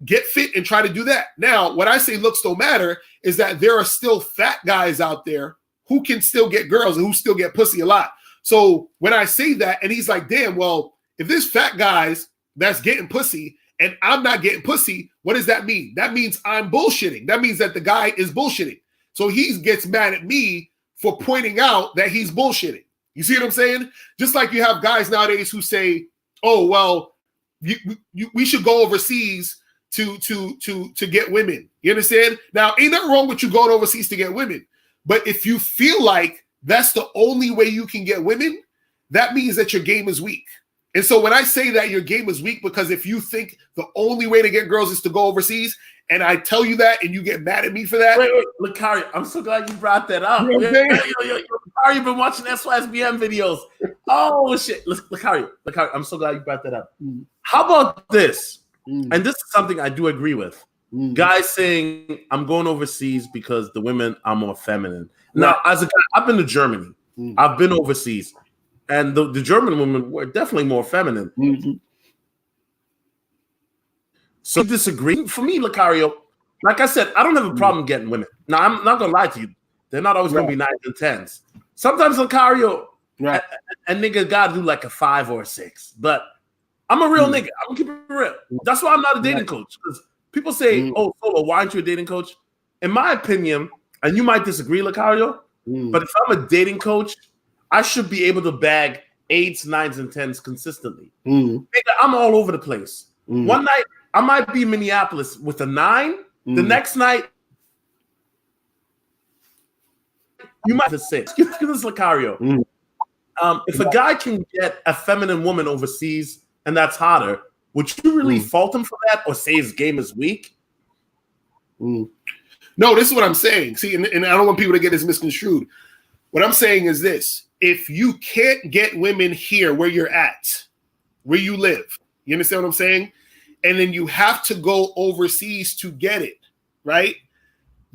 Speaker 1: get fit and try to do that. Now, what I say looks don't matter is that there are still fat guys out there who can still get girls and who still get pussy a lot. So when I say that, and he's like, damn, well, if there's fat guys that's getting pussy and I'm not getting pussy, what does that mean? That means I'm bullshitting. That means that the guy is bullshitting. So he gets mad at me for pointing out that he's bullshitting. You see what I'm saying? Just like you have guys nowadays who say, oh, well, we should go overseas to get women. You understand? Now, ain't nothing wrong with you going overseas to get women. But if you feel like that's the only way you can get women, that means that your game is weak. And so when I say that your game is weak, because if you think the only way to get girls is to go overseas, and I tell you that and you get mad at me for that.
Speaker 2: Wait, Locario, I'm so glad you brought that up.
Speaker 1: You know
Speaker 2: Locario, you've been watching SYSBM videos. Oh, shit. Locario, I'm so glad you brought that up. How about this? And this is something I do agree with. Guys saying, I'm going overseas because the women are more feminine. Now, as a guy, I've been to Germany. I've been overseas. And the German women were definitely more feminine. So disagree. For me, Locario, like I said, I don't have a problem getting women. Now, I'm not going to lie to you. They're not always going to be 9s and 10s. Sometimes, Locario, a nigga got to do like a 5 or a 6. But I'm a real nigga. I'm going to keep it real. That's why I'm not a dating coach. Because people say, oh, Solo, why aren't you a dating coach? In my opinion, and you might disagree, Locario, but if I'm a dating coach, I should be able to bag 8s, 9s, and 10s consistently. Nigga, I'm all over the place. One night, I might be in Minneapolis with a 9. The next night, you might have a 6. Give this, Locario. If a guy can get a feminine woman overseas and that's hotter, would you really fault him for that or say his game is weak?
Speaker 1: No, this is what I'm saying. See, and I don't want people to get this misconstrued. What I'm saying is this. If you can't get women here where you're at, where you live, you understand what I'm saying? And then you have to go overseas to get it, right?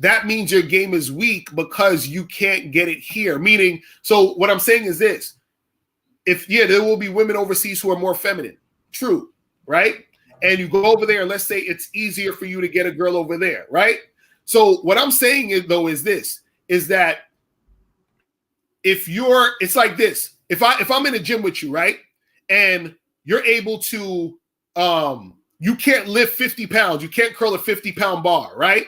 Speaker 1: That means your game is weak because you can't get it here. Meaning, so what I'm saying is this. There will be women overseas who are more feminine. True, right? And you go over there and let's say it's easier for you to get a girl over there, right? So what I'm saying is that it's like this. If I'm in a gym with you, right, and you're able to, you can't lift 50 pounds, you can't curl a 50-pound bar, right?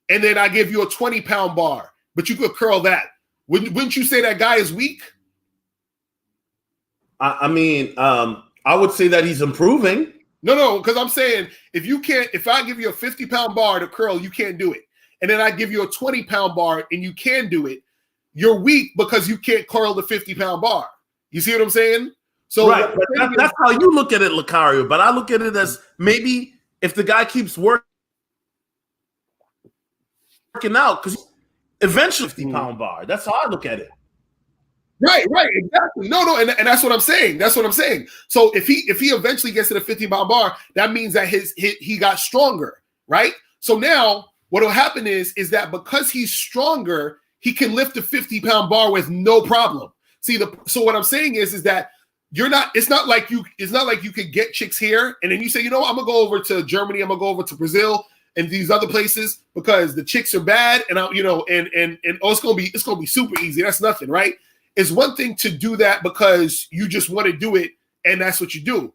Speaker 1: And then I give you a 20-pound bar, but you could curl that. Wouldn't you say that guy is weak?
Speaker 2: I would say that he's improving.
Speaker 1: No, because I'm saying if I give you a 50-pound bar to curl, you can't do it. And then I give you a 20-pound bar and you can do it. You're weak because you can't curl the 50-pound bar. You see what I'm saying? So
Speaker 2: right, that's how you look at it, Locario. But I look at it as maybe if the guy keeps working out, because eventually 50-pound bar. That's how I look at it.
Speaker 1: Right, exactly. No, and that's what I'm saying. That's what I'm saying. So if he eventually gets to the 50-pound bar, that means that he got stronger, right? So now what will happen is that because he's stronger, he can lift a 50-pound bar with no problem. So what I'm saying is that it's not like you could get chicks here and then you say, I'm gonna go over to Germany, I'm gonna go over to Brazil and these other places because the chicks are bad and it's gonna be super easy. That's nothing, right? it's one thing to do that because you just want to do it and that's what you do.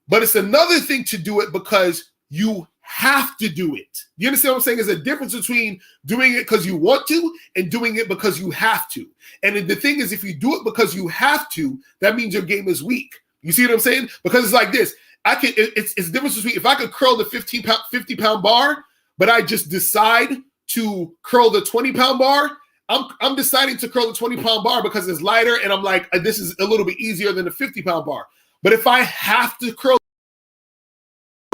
Speaker 1: But it's another thing to do it because you have to do it. You understand what I'm saying? There's a difference between doing it because you want to and doing it because you have to. And the thing is, if you do it because you have to, that means your game is weak. You see what I'm saying? Because it's like this. It's the difference between if I could curl the 50 pound bar, but I just decide to curl the 20-pound bar. I'm deciding to curl the 20-pound bar because it's lighter, and I'm like, this is a little bit easier than the 50-pound bar. But if I have to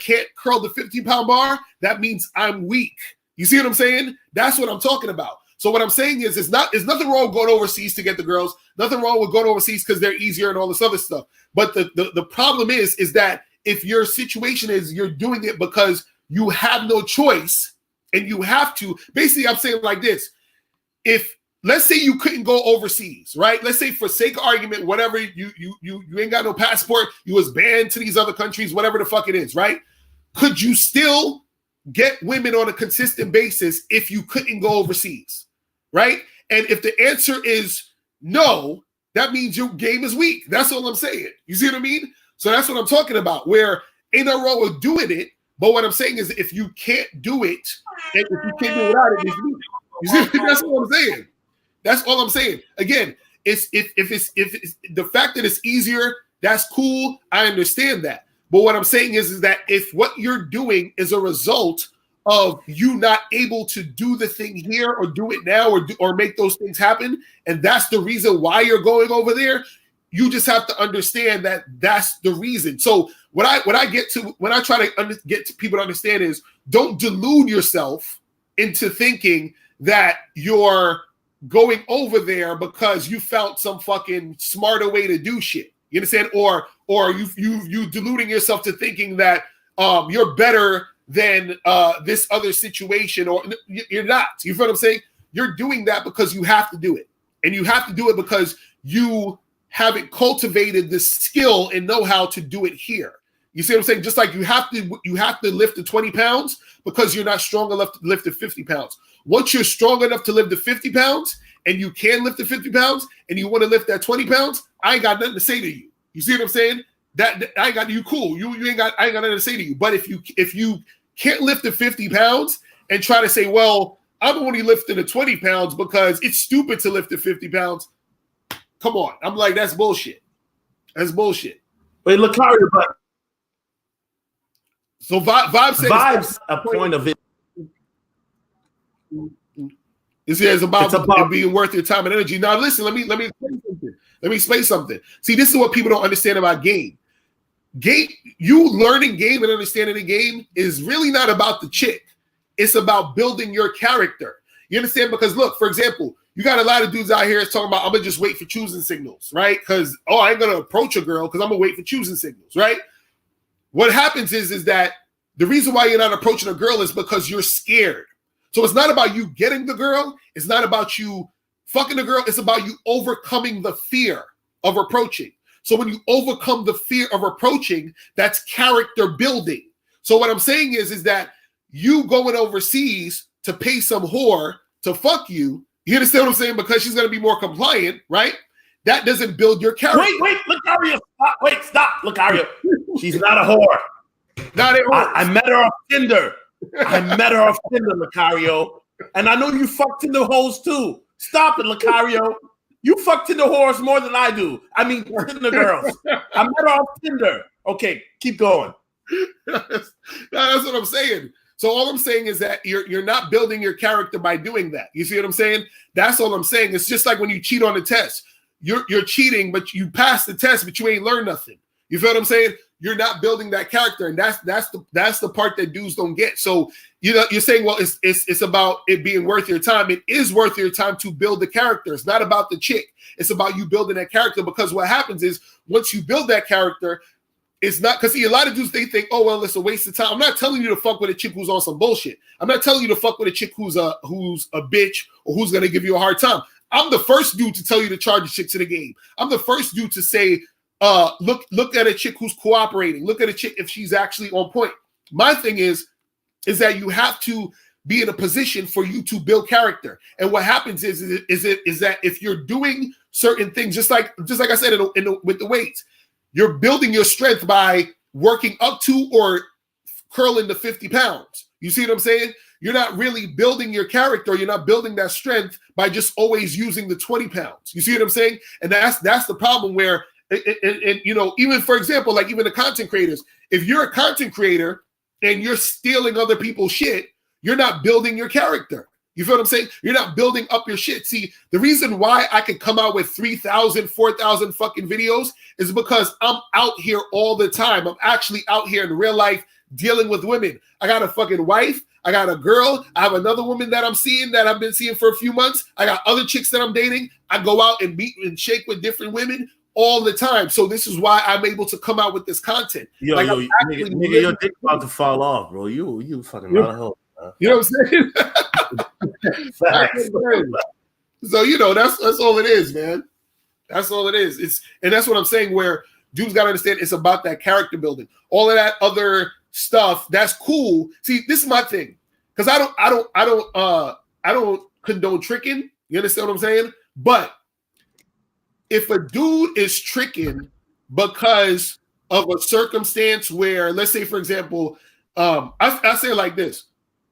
Speaker 1: can't curl the 50-pound bar, that means I'm weak. You see what I'm saying? That's what I'm talking about. So what I'm saying is, there's nothing wrong with going overseas to get the girls. Nothing wrong with going overseas because they're easier and all this other stuff. But the problem is that if your situation is you're doing it because you have no choice and you have to, basically I'm saying like this. If let's say you couldn't go overseas, right? Let's say for sake of argument, whatever, you ain't got no passport, you was banned to these other countries, whatever the fuck it is, right? Could you still get women on a consistent basis if you couldn't go overseas, right? And if the answer is no, that means your game is weak. That's all I'm saying. You see what I mean? So that's what I'm talking about, where ain't no wrong with doing it, but what I'm saying is if you can't do it, and if you can't do it without it, it's weak. You see, that's what I'm saying. That's all I'm saying. Again, if it's the fact that it's easier, that's cool. I understand that. But what I'm saying is that if what you're doing is a result of you not able to do the thing here or do it now or make those things happen, and that's the reason why you're going over there, you just have to understand that that's the reason. So what I get to when I try to get to people to understand is, don't delude yourself into thinking that you're going over there because you found some fucking smarter way to do shit. You understand? Or you deluding yourself to thinking that you're better than this other situation, or you're not. You feel what I'm saying? You're doing that because you have to do it, and you have to do it because you haven't cultivated the skill and know-how to do it here. You see what I'm saying? Just like you have to lift the 20 pounds because you're not strong enough to lift the 50 pounds. Once you're strong enough to lift the 50 pounds and you can lift the 50 pounds and you want to lift that 20 pounds, I ain't got nothing to say to you. You see what I'm saying? That I ain't got you cool. I ain't got nothing to say to you. But if you can't lift the 50 pounds and try to say, well, I'm only lifting the 20 pounds because it's stupid to lift the 50 pounds. Come on. I'm like, that's bullshit. That's bullshit.
Speaker 2: Wait, Locario, but
Speaker 1: so Vibes
Speaker 2: a point of it.
Speaker 1: It's about it being worth your time and energy. Now, listen, let me explain something. Let me explain something. See, this is what people don't understand about game. You learning game and understanding the game is really not about the chick. It's about building your character. You understand? Because look, for example, you got a lot of dudes out here talking about, I'm gonna just wait for choosing signals, right? Because I ain't gonna approach a girl because I'm gonna wait for choosing signals, right? What happens is that the reason why you're not approaching a girl is because you're scared. So it's not about you getting the girl. It's not about you fucking the girl. It's about you overcoming the fear of approaching. So when you overcome the fear of approaching, that's character building. So what I'm saying is that you going overseas to pay some whore to fuck you, you understand what I'm saying? Because she's going to be more compliant, right? That doesn't build your character.
Speaker 2: Wait, Locario, stop, Locario. She's not a whore. I met her off Tinder. Locario. And I know you fuck Tinder hoes too. Stop it, Locario. You fuck Tinder whores more than I do. I mean, Tinder girls. I met her off Tinder. Okay, keep going.
Speaker 1: That's what I'm saying. So all I'm saying is that you're not building your character by doing that. You see what I'm saying? That's all I'm saying. It's just like when you cheat on the test. You're cheating, but you pass the test, but you ain't learned nothing. You feel what I'm saying? You're not building that character, and that's the part that dudes don't get. So you're saying, well, it's about it being worth your time. It is worth your time to build the character. It's not about the chick. It's about you building that character, because what happens is once you build that character, it's not because a lot of dudes, they think, oh well, it's a waste of time. I'm not telling you to fuck with a chick who's on some bullshit. I'm not telling you to fuck with a chick who's a bitch or who's gonna give you a hard time. I'm the first dude to tell you to charge a chick to the game. I'm the first dude to say, look at a chick who's cooperating. Look at a chick if she's actually on point. My thing is that you have to be in a position for you to build character. And what happens is that if you're doing certain things. Just like I said with the weights, you're building your strength by working up to or curling to 50 pounds. You see what I'm saying? You're not really building your character. You're not building that strength by just always using the 20 pounds. You see what I'm saying? And that's the problem where, and you know, even for example, like even the content creators, if you're a content creator and you're stealing other people's shit, you're not building your character. You feel what I'm saying? You're not building up your shit. See, the reason why I can come out with 3,000, 4,000 fucking videos is because I'm out here all the time. I'm actually out here in real life dealing with women. I got a fucking wife. I got a girl. I have another woman that I'm seeing that I've been seeing for a few months. I got other chicks that I'm dating. I go out and meet and shake with different women all the time. So this is why I'm able to come out with this content.
Speaker 2: Yo,
Speaker 1: like
Speaker 2: nigga, your dick about to fall off, bro. You fucking out of hell.
Speaker 1: You know what I'm saying? So you know that's all it is, man. That's all it is. And that's what I'm saying. Where dudes got to understand, it's about that character building. All of that other stuff, that's cool. See, this is my thing, because I don't condone tricking. You understand what I'm saying? But if a dude is tricking because of a circumstance where, let's say, for example, I say it like this: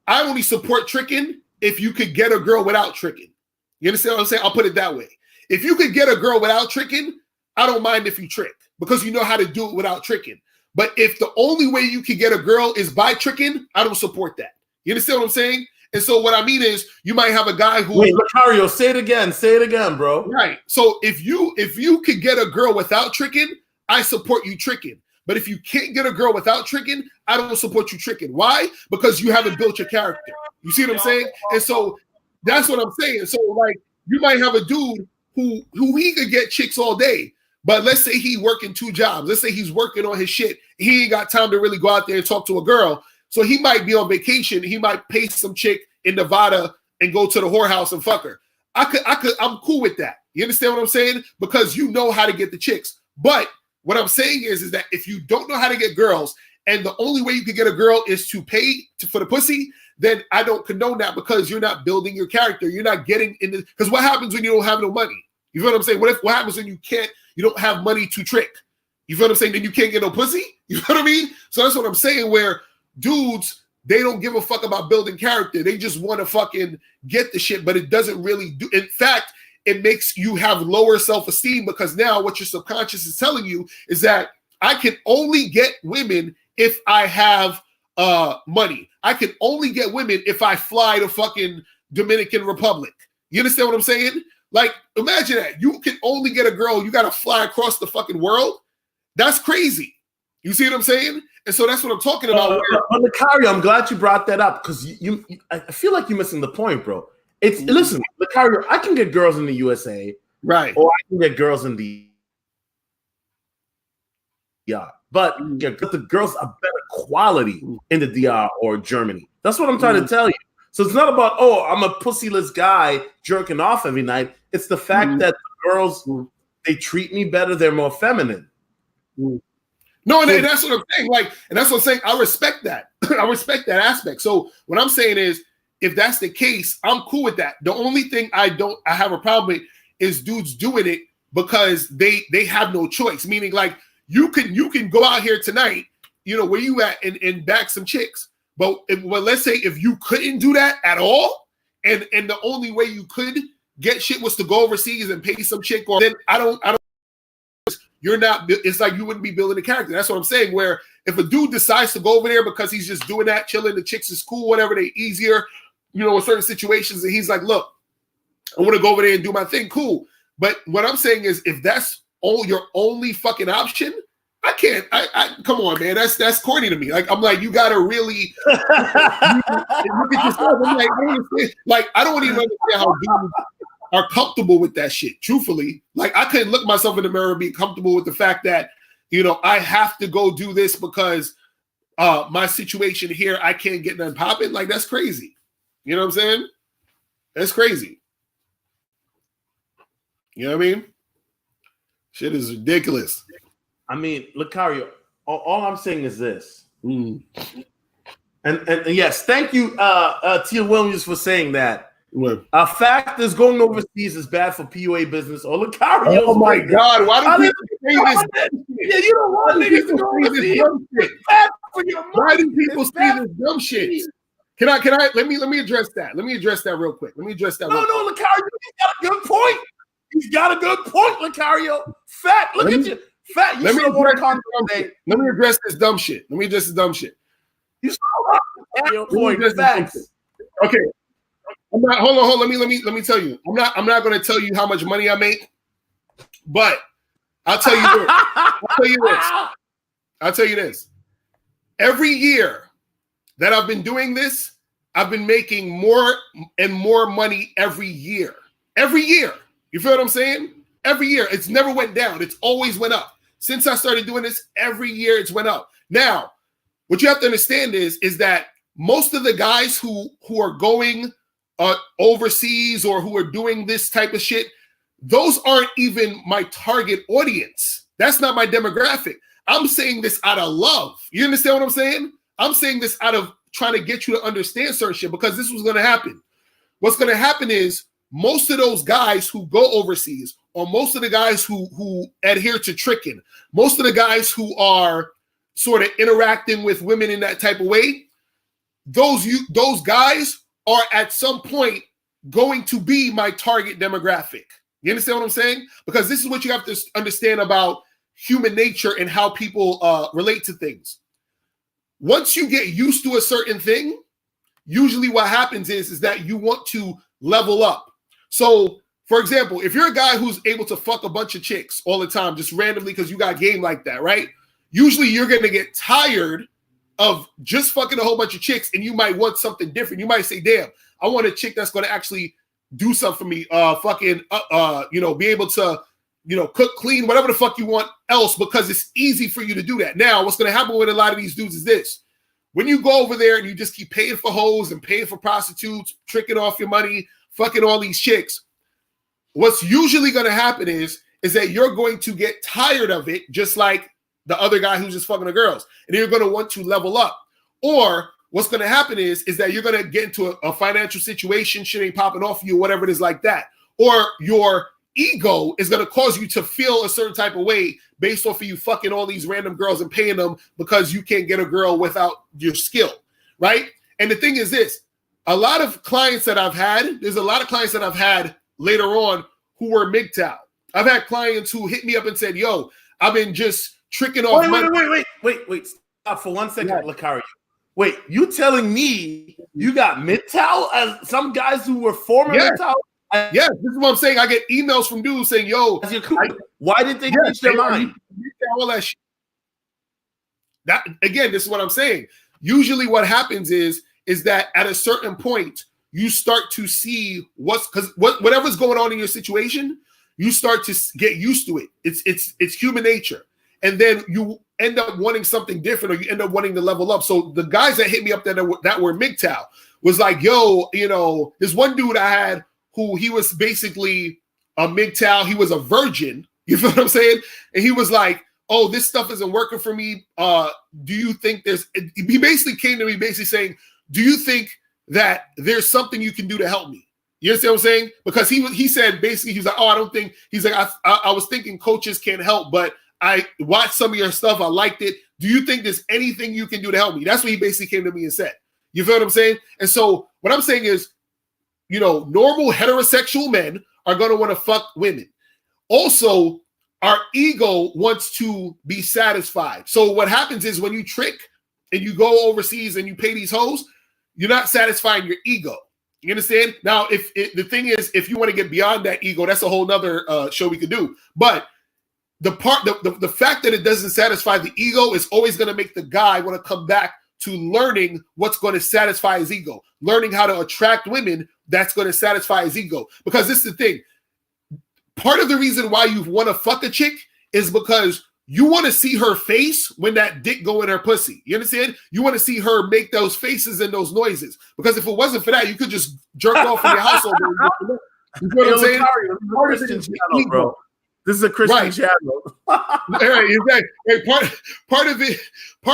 Speaker 1: I only support tricking if you could get a girl without tricking. You understand what I'm saying? I'll put it that way. If you could get a girl without tricking, I don't mind if you trick, because you know how to do it without tricking. But if the only way you can get a girl is by tricking, I don't support that. You understand what I'm saying? And so what I mean is, you might have a guy who—
Speaker 2: Wait, Locario, say it again, bro.
Speaker 1: Right. So if you could get a girl without tricking, I support you tricking. But if you can't get a girl without tricking, I don't support you tricking. Why? Because you haven't built your character. You see what I'm saying? And so that's what I'm saying. So like, you might have a dude who he could get chicks all day, but let's say he working 2 jobs. Let's say he's working on his shit. He ain't got time to really go out there and talk to a girl. So he might be on vacation. He might pay some chick in Nevada and go to the whorehouse and fuck her. I'm cool with that. You understand what I'm saying? Because you know how to get the chicks. But what I'm saying is that if you don't know how to get girls, and the only way you can get a girl is to pay for the pussy, then I don't condone that, because you're not building your character. You're not getting into— because what happens when you don't have no money? You feel what I'm saying? What happens when you don't have money to trick? You feel what I'm saying? Then you can't get no pussy? You know what I mean? So that's what I'm saying, where dudes, they don't give a fuck about building character. They just want to fucking get the shit, but it doesn't really do. In fact, it makes you have lower self-esteem, because now what your subconscious is telling you is that I can only get women if I have money. I can only get women if I fly to fucking Dominican Republic. You understand what I'm saying? Like, imagine that. You can only get a girl, you got to fly across the fucking world. That's crazy. You see what I'm saying? And so that's what I'm talking about.
Speaker 2: But Locario, I'm glad you brought that up, because I feel like you're missing the point, bro. Listen, Locario, I can get girls in the USA,
Speaker 1: right?
Speaker 2: Or I can get girls in the but the girls are better quality in the DR or Germany. That's what I'm trying to tell you. So it's not about, oh, I'm a pussyless guy jerking off every night. It's the fact that the girls, they treat me better. They're more feminine.
Speaker 1: No, and that's what I'm saying. Like, and that's what I'm saying. I respect that. I respect that aspect. So what I'm saying is, if that's the case, I'm cool with that. The only thing I have a problem with is dudes doing it because they have no choice. Meaning, like, you can go out here tonight, you know, where you at, and back some chicks. But let's say if you couldn't do that at all, and the only way you could get shit was to go overseas and pay some chick, or then I don't. You're not. It's like you wouldn't be building a character. That's what I'm saying. Where if a dude decides to go over there because he's just doing that, chilling, the chicks is cool, whatever, they easier, you know, in certain situations, and he's like, look, I want to go over there and do my thing, cool. But what I'm saying is, if that's your only fucking option, I can't. I come on, man. That's corny to me. Like, I'm like, you gotta really look at yourself. I'm like, I don't even understand how dudes are comfortable with that shit. Truthfully, like, I couldn't look myself in the mirror and be comfortable with the fact that, you know, I have to go do this because my situation here, I can't get none popping. Like, that's crazy. You know what I'm saying? That's crazy. You know what I mean? Shit is ridiculous.
Speaker 2: I mean, Locario, all I'm saying is this. And yes, thank you, Tia Williams, for saying that. A fact is going overseas is bad for PUA business. Or Locario.
Speaker 1: Oh my God! Why do people say this?
Speaker 2: Yeah, you don't want niggas to go overseas.
Speaker 1: Why do people say this dumb shit? Can I? Let me address that. Let me address that real quick. No,
Speaker 2: Locario, he's got a good point. He's got a good point, Locario. Fat, look at you. Fat, you should have won a contract today.
Speaker 1: Let me address this dumb shit. You saw your point. Facts. Okay. I'm not. Hold on. Let me tell you. I'm not going to tell you how much money I make, but I'll tell you this. I'll tell you this. Every year that I've been doing this, I've been making more and more money every year. Every year. You feel what I'm saying? Every year. It's never went down. It's always went up. Since I started doing this, every year it's went up. Now, what you have to understand is that most of the guys who are going overseas or who are doing this type of shit, those aren't even my target audience. That's not my demographic. I'm saying this out of love. You understand what I'm saying? I'm saying this out of trying to get you to understand certain shit, because this was going to happen. What's going to happen is most of those guys who go overseas, or most of the guys who adhere to tricking, most of the guys who are sort of interacting with women in that type of way, those guys are at some point going to be my target demographic. You understand what I'm saying? Because this is what you have to understand about human nature and how people relate to things. Once you get used to a certain thing, usually what happens is that you want to level up. So, for example, if you're a guy who's able to fuck a bunch of chicks all the time, just randomly because you got game like that, right? Usually you're going to get tired of just fucking a whole bunch of chicks, and you might want something different. You might say, damn, I want a chick that's going to actually do something for me, be able to, cook, clean, whatever the fuck you want else, because it's easy for you to do that. Now, what's going to happen with a lot of these dudes is this. When you go over there and you just keep paying for hoes and paying for prostitutes, tricking off your money, fucking all these chicks, what's usually going to happen is that you're going to get tired of it, just like the other guy who's just fucking the girls, and you're going to want to level up. Or what's going to happen is that you're going to get into a financial situation, shit ain't popping off you, or whatever it is like that. Or your ego is going to cause you to feel a certain type of way based off of you fucking all these random girls and paying them because you can't get a girl without your skill, right? And the thing is this, a lot of clients that I've had, there's a lot of clients that I've had later on who were MGTOW. I've had clients who hit me up and said, yo, I've been just tricking off money.
Speaker 2: Wait. Stop for 1 second, Locario. Wait, you telling me you got MGTOW as some guys who were former MGTOW?
Speaker 1: Yes, this is what I'm saying. I get emails from dudes saying, yo,
Speaker 2: why did they change their mind?
Speaker 1: All that shit. That, again, this is what I'm saying. Usually what happens is that at a certain point, you start to see whatever's going on in your situation, you start to get used to it. It's human nature. And then you end up wanting something different, or you end up wanting to level up. So the guys that hit me up that were MGTOW was like, yo, this one dude I had who he was basically a MGTOW. He was a virgin. You feel what I'm saying? And he was like, oh, this stuff isn't working for me. Do you think he basically came to me basically saying, do you think that there's something you can do to help me? You understand what I'm saying? Because he said basically, he was like, oh, I don't think, he's like, I was thinking coaches can't help, but I watched some of your stuff. I liked it. Do you think there's anything you can do to help me? That's what he basically came to me and said. You feel what I'm saying? And so what I'm saying is, normal heterosexual men are going to want to fuck women. Also, our ego wants to be satisfied. So what happens is when you trick and you go overseas and you pay these hoes, you're not satisfying your ego. You understand? Now, the thing is, if you want to get beyond that ego, that's a whole nother show we could do. But the fact that it doesn't satisfy the ego is always going to make the guy want to come back to learning what's going to satisfy his ego, learning how to attract women that's going to satisfy his ego. Because this is the thing. Part of the reason why you want to fuck a chick is because you want to see her face when that dick go in her pussy. You understand? You want to see her make those faces and those noises. Because if it wasn't for that, you could just jerk off in your household. You know what I'm saying?
Speaker 2: This is a Christian channel.
Speaker 1: Exactly. Part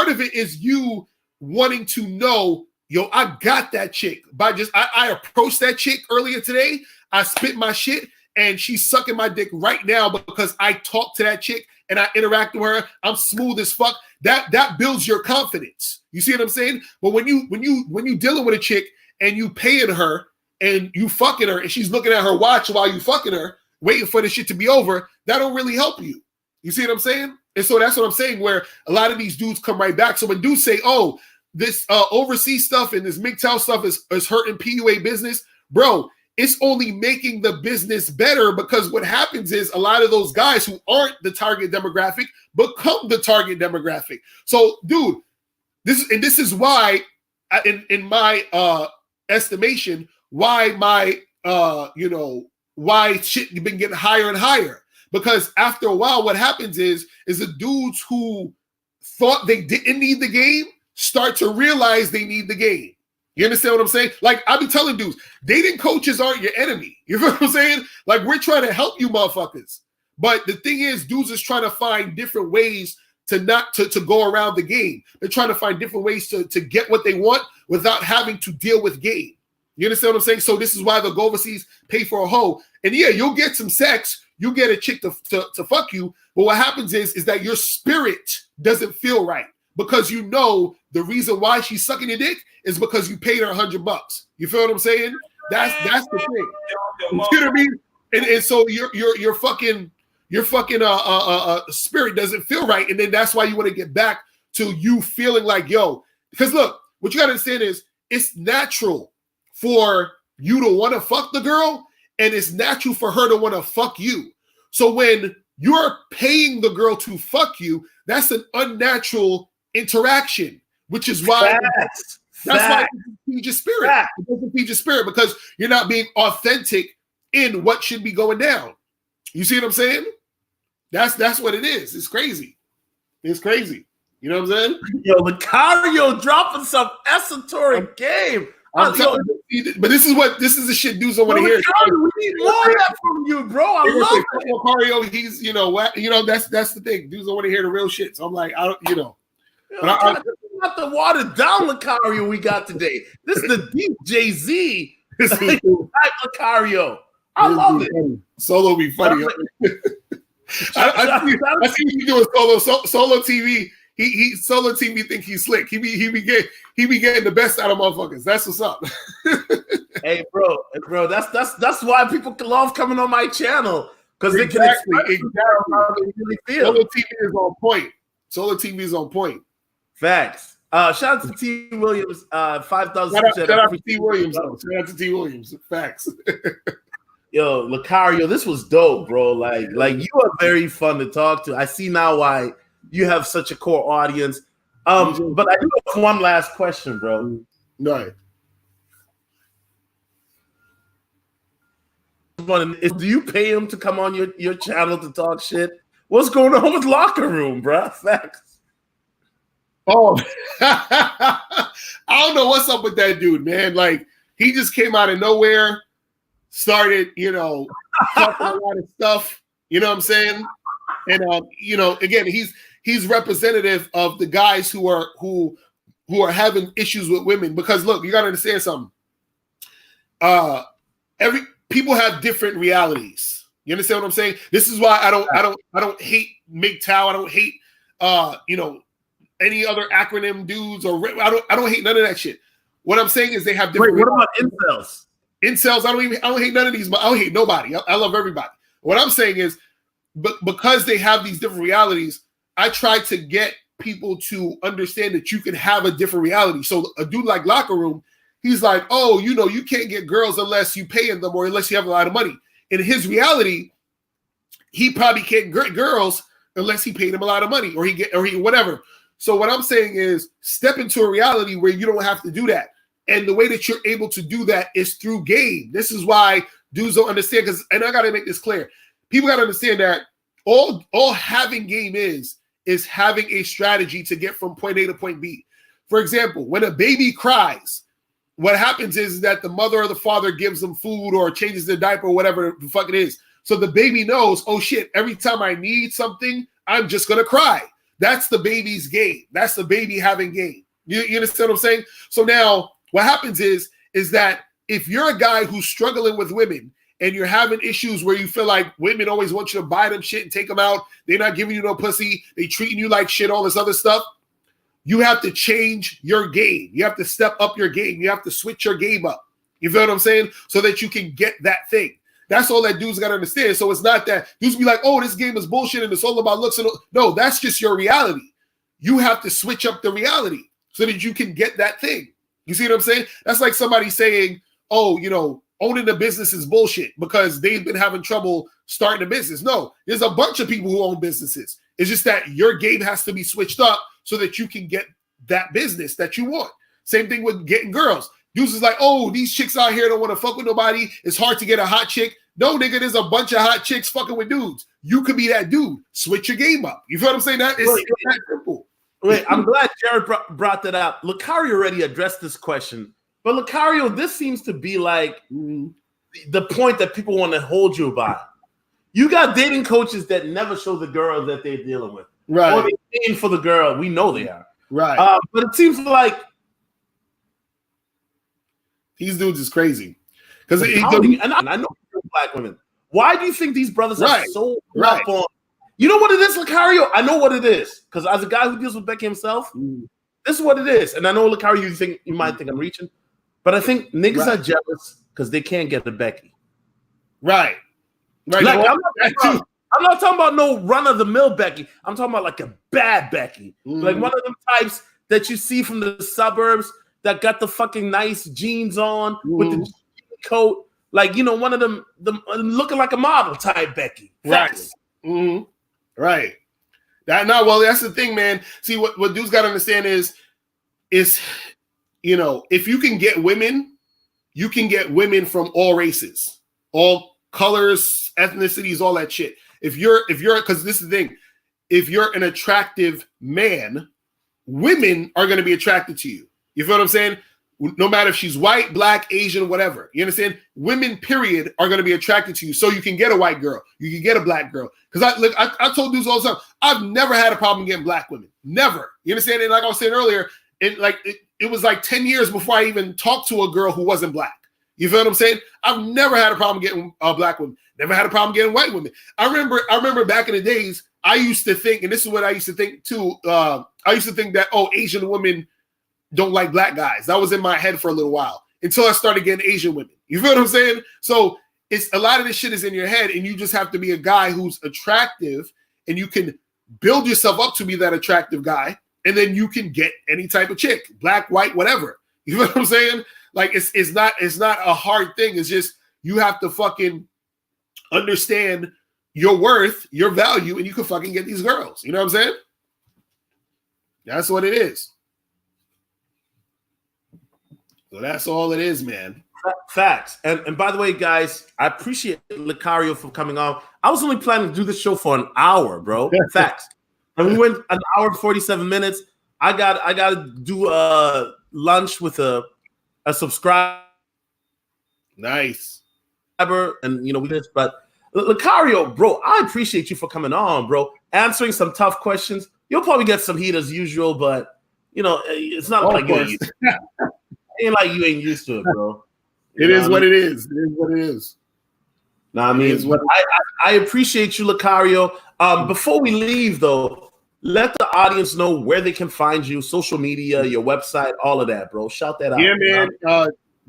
Speaker 1: of it is you wanting to know yo, I got that chick. By just I approached that chick earlier today. I spit my shit, and she's sucking my dick right now because I talked to that chick and I interact with her. I'm smooth as fuck. That builds your confidence. You see what I'm saying? But when you dealing with a chick and you paying her and you fucking her and she's looking at her watch while you fucking her, waiting for the shit to be over, that don't really help you. You see what I'm saying? And so that's what I'm saying, where a lot of these dudes come right back. So when dudes say, oh, this overseas stuff and this MGTOW stuff is hurting PUA business, bro, it's only making the business better, because what happens is a lot of those guys who aren't the target demographic become the target demographic. So, dude, this is why, in my estimation, why my why shit been getting higher and higher. Because after a while, what happens is the dudes who thought they didn't need the game start to realize they need the game. You understand what I'm saying? Like, I be telling dudes, dating coaches aren't your enemy. You know what I'm saying? Like, we're trying to help you motherfuckers. But the thing is, dudes is trying to find different ways to go around the game. They're trying to find different ways to get what they want without having to deal with game. You understand what I'm saying? So this is why they'll go overseas, pay for a hoe. And yeah, you'll get some sex. You get a chick to fuck you. But what happens is that your spirit doesn't feel right, because you know the reason why she's sucking your dick is because you paid her $100. You feel what I'm saying? That's the thing. You know what I mean? And so your fucking spirit doesn't feel right, and then that's why you want to get back to you feeling like, yo, because look, what you gotta understand is it's natural for you to want to fuck the girl, and it's natural for her to want to fuck you. So when you're paying the girl to fuck you, that's an unnatural interaction, which is why why it doesn't feed your spirit. It doesn't feed your spirit because you're not being authentic in what should be going down. You see what I'm saying? That's what it is. It's crazy. It's crazy. You know what I'm saying?
Speaker 2: Yo, Locario dropping some esoteric game.
Speaker 1: I'm telling you, but this is the shit dudes don't want to hear.
Speaker 2: We need more of that from you, bro. I love it.
Speaker 1: Locario, he's that's the thing. Dudes don't want to hear the real shit. So I'm like, I don't.
Speaker 2: But not the watered down Locario we got today. This is the deep Jay-Z Locario. I love it.
Speaker 1: Solo be funny. I see what you doing, Solo TV. He Solo TV think he's slick. He be getting the best out of motherfuckers. That's what's up.
Speaker 2: Hey, bro, that's why people love coming on my channel, because they can express how they really feel.
Speaker 1: Solo TV is on point. Solo TV is on point.
Speaker 2: Facts. Shout out to T. Williams. 5,000.
Speaker 1: Shout out to T. Williams. Shout out to T. Williams. Facts.
Speaker 2: Yo, Locario, this was dope, bro. Like you are very fun to talk to. I see now why you have such a core audience. But I do have one last question, bro.
Speaker 1: No.
Speaker 2: Do you pay him to come on your channel to talk shit? What's going on with Locker Room, bro? Facts.
Speaker 1: Oh, I don't know what's up with that dude, man. Like, he just came out of nowhere, started, talking a lot of stuff. You know what I'm saying? And again, he's representative of the guys who are having issues with women. Because look, you gotta understand something. Every people have different realities. You understand what I'm saying? This is why I don't hate MGTOW. I don't hate any other acronym dudes, or I don't hate none of that shit. What I'm saying is they have different.
Speaker 2: Wait, what about incels?
Speaker 1: Incels, I don't hate none of these. I don't hate nobody. I love everybody. What I'm saying is, but because they have these different realities, I try to get people to understand that you can have a different reality. So a dude like Locker Room, he's like, oh, you can't get girls unless you paying them or unless you have a lot of money. In his reality, he probably can't get girls unless he paid him a lot of money or he whatever. So what I'm saying is, step into a reality where you don't have to do that. And the way that you're able to do that is through game. This is why dudes don't understand, and I got to make this clear. People got to understand that all having game is having a strategy to get from point A to point B. For example, when a baby cries, what happens is that the mother or the father gives them food or changes their diaper or whatever the fuck it is. So the baby knows, oh shit, every time I need something, I'm just going to cry. That's the baby's game. That's the baby having game. You understand what I'm saying? So now what happens is that if you're a guy who's struggling with women and you're having issues where you feel like women always want you to buy them shit and take them out, they're not giving you no pussy, they treating you like shit, all this other stuff, you have to change your game. You have to step up your game. You have to switch your game up. You feel what I'm saying? So that you can get that thing. That's all that dudes got to understand. So it's not that dudes be like, oh, this game is bullshit and it's all about looks. No, that's just your reality. You have to switch up the reality so that you can get that thing. You see what I'm saying? That's like somebody saying, oh, owning a business is bullshit because they've been having trouble starting a business. No, there's a bunch of people who own businesses. It's just that your game has to be switched up so that you can get that business that you want. Same thing with getting girls. Dudes is like, oh, these chicks out here don't want to fuck with nobody. It's hard to get a hot chick. No, nigga, there's a bunch of hot chicks fucking with dudes. You could be that dude. Switch your game up. You feel what I'm saying? It's that simple.
Speaker 2: Wait, I'm glad Jared brought that up. Locario already addressed this question. But Locario, this seems to be like the point that people want to hold you by. You got dating coaches that never show the girl that they're dealing with.
Speaker 1: Right.
Speaker 2: Or they're paying for the girl. We know they are.
Speaker 1: Right.
Speaker 2: But it seems like
Speaker 1: these dudes is crazy. Because
Speaker 2: and I know black women. Why do you think these brothers are so up on? You know what it is, Locario? I know what it is. Because as a guy who deals with Becky himself, this is what it is. And I know, Locario, you might think I'm reaching, but I think niggas are jealous because they can't get the Becky.
Speaker 1: Right.
Speaker 2: Like, I'm not talking about no run-of-the-mill Becky. I'm talking about like a bad Becky. Like one of them types that you see from the suburbs that got the fucking nice jeans on with the coat. Like, one of them looking like a model type Becky.
Speaker 1: Right. Right. That's the thing, man. See, what dudes got to understand is, if you can get women, you can get women from all races, all colors, ethnicities, all that shit. If you're, because this is the thing, if you're an attractive man, women are going to be attracted to you. You feel what I'm saying? No matter if she's white, black, Asian, whatever. You understand? Women, period, are going to be attracted to you. So you can get a white girl. You can get a black girl. Because I told dudes all the time, I've never had a problem getting black women. Never. You understand? And like I was saying earlier, it was like 10 years before I even talked to a girl who wasn't black. You feel what I'm saying? I've never had a problem getting black women. Never had a problem getting white women. I remember back in the days, I used to think, and this is what I used to think too, I used to think that, Asian women don't like black guys. That was in my head for a little while until I started getting Asian women. You feel what I'm saying? So it's a lot of this shit is in your head, and you just have to be a guy who's attractive, and you can build yourself up to be that attractive guy, and then you can get any type of chick, black, white, whatever. You know what I'm saying? Like it's not a hard thing. It's just you have to fucking understand your worth, your value, and you can fucking get these girls. You know what I'm saying? That's what it is. So that's all it is, man.
Speaker 2: Facts. And by the way, guys, I appreciate Locario for coming on. I was only planning to do this show for an hour, bro. Facts. And we went an hour and 47 minutes. I got to do lunch with a subscriber.
Speaker 1: Nice.
Speaker 2: And we did, but Locario, bro, I appreciate you for coming on, bro. Answering some tough questions. You'll probably get some heat as usual, but it's not like you ain't like you ain't used to it, bro.
Speaker 1: It is what it is. It is what it is.
Speaker 2: No, I mean, I appreciate you, Locario. Before we leave, though, let the audience know where they can find you, social media, your website, all of that, bro. Shout that out.
Speaker 1: Yeah, man.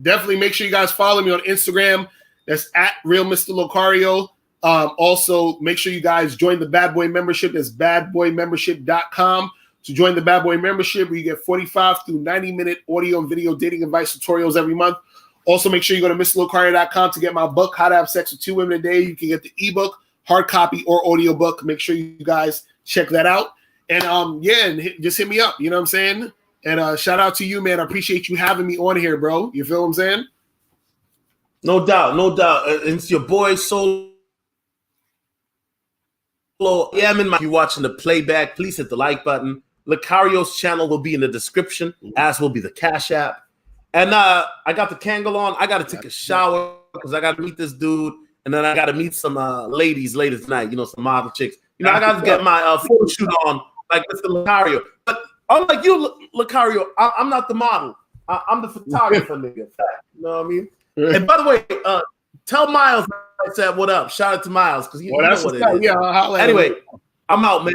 Speaker 1: Definitely make sure you guys follow me on Instagram. That's at Real Mr. Locario. Also, make sure you guys join the Bad Boy membership. That's badboymembership.com. To join the Bad Boy membership, where you get 45 through 90-minute audio and video dating advice tutorials every month. Also, make sure you go to MrLocario.com to get my book, How to Have Sex with 2 Women a Day. You can get the ebook, hard copy, or audio book. Make sure you guys check that out. And just hit me up. You know what I'm saying? And shout out to you, man. I appreciate you having me on here, bro. You feel what I'm saying?
Speaker 2: No doubt, no doubt. It's your boy Solo. Yeah, if you're watching the playback, please hit the like button. Locario's channel will be in the description, as will be the Cash App. And I got the Kangle on. I got to take a shower because I got to meet this dude. And then I got to meet some ladies later tonight, some model chicks. I got to get my photo shoot on like Mr. Locario. But unlike you, Locario, I'm not the model. I'm the photographer, nigga. Fact. You know what I mean? And by the way, tell Miles I said what up. Shout out to Miles because you know what it is.
Speaker 1: Yeah, I'll holler at
Speaker 2: anyway,
Speaker 1: him.
Speaker 2: I'm out, man.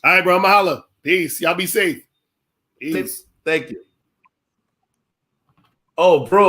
Speaker 1: All right, bro. I'm holla. Peace. Y'all be safe. Peace.
Speaker 2: Thank you. Oh, bro.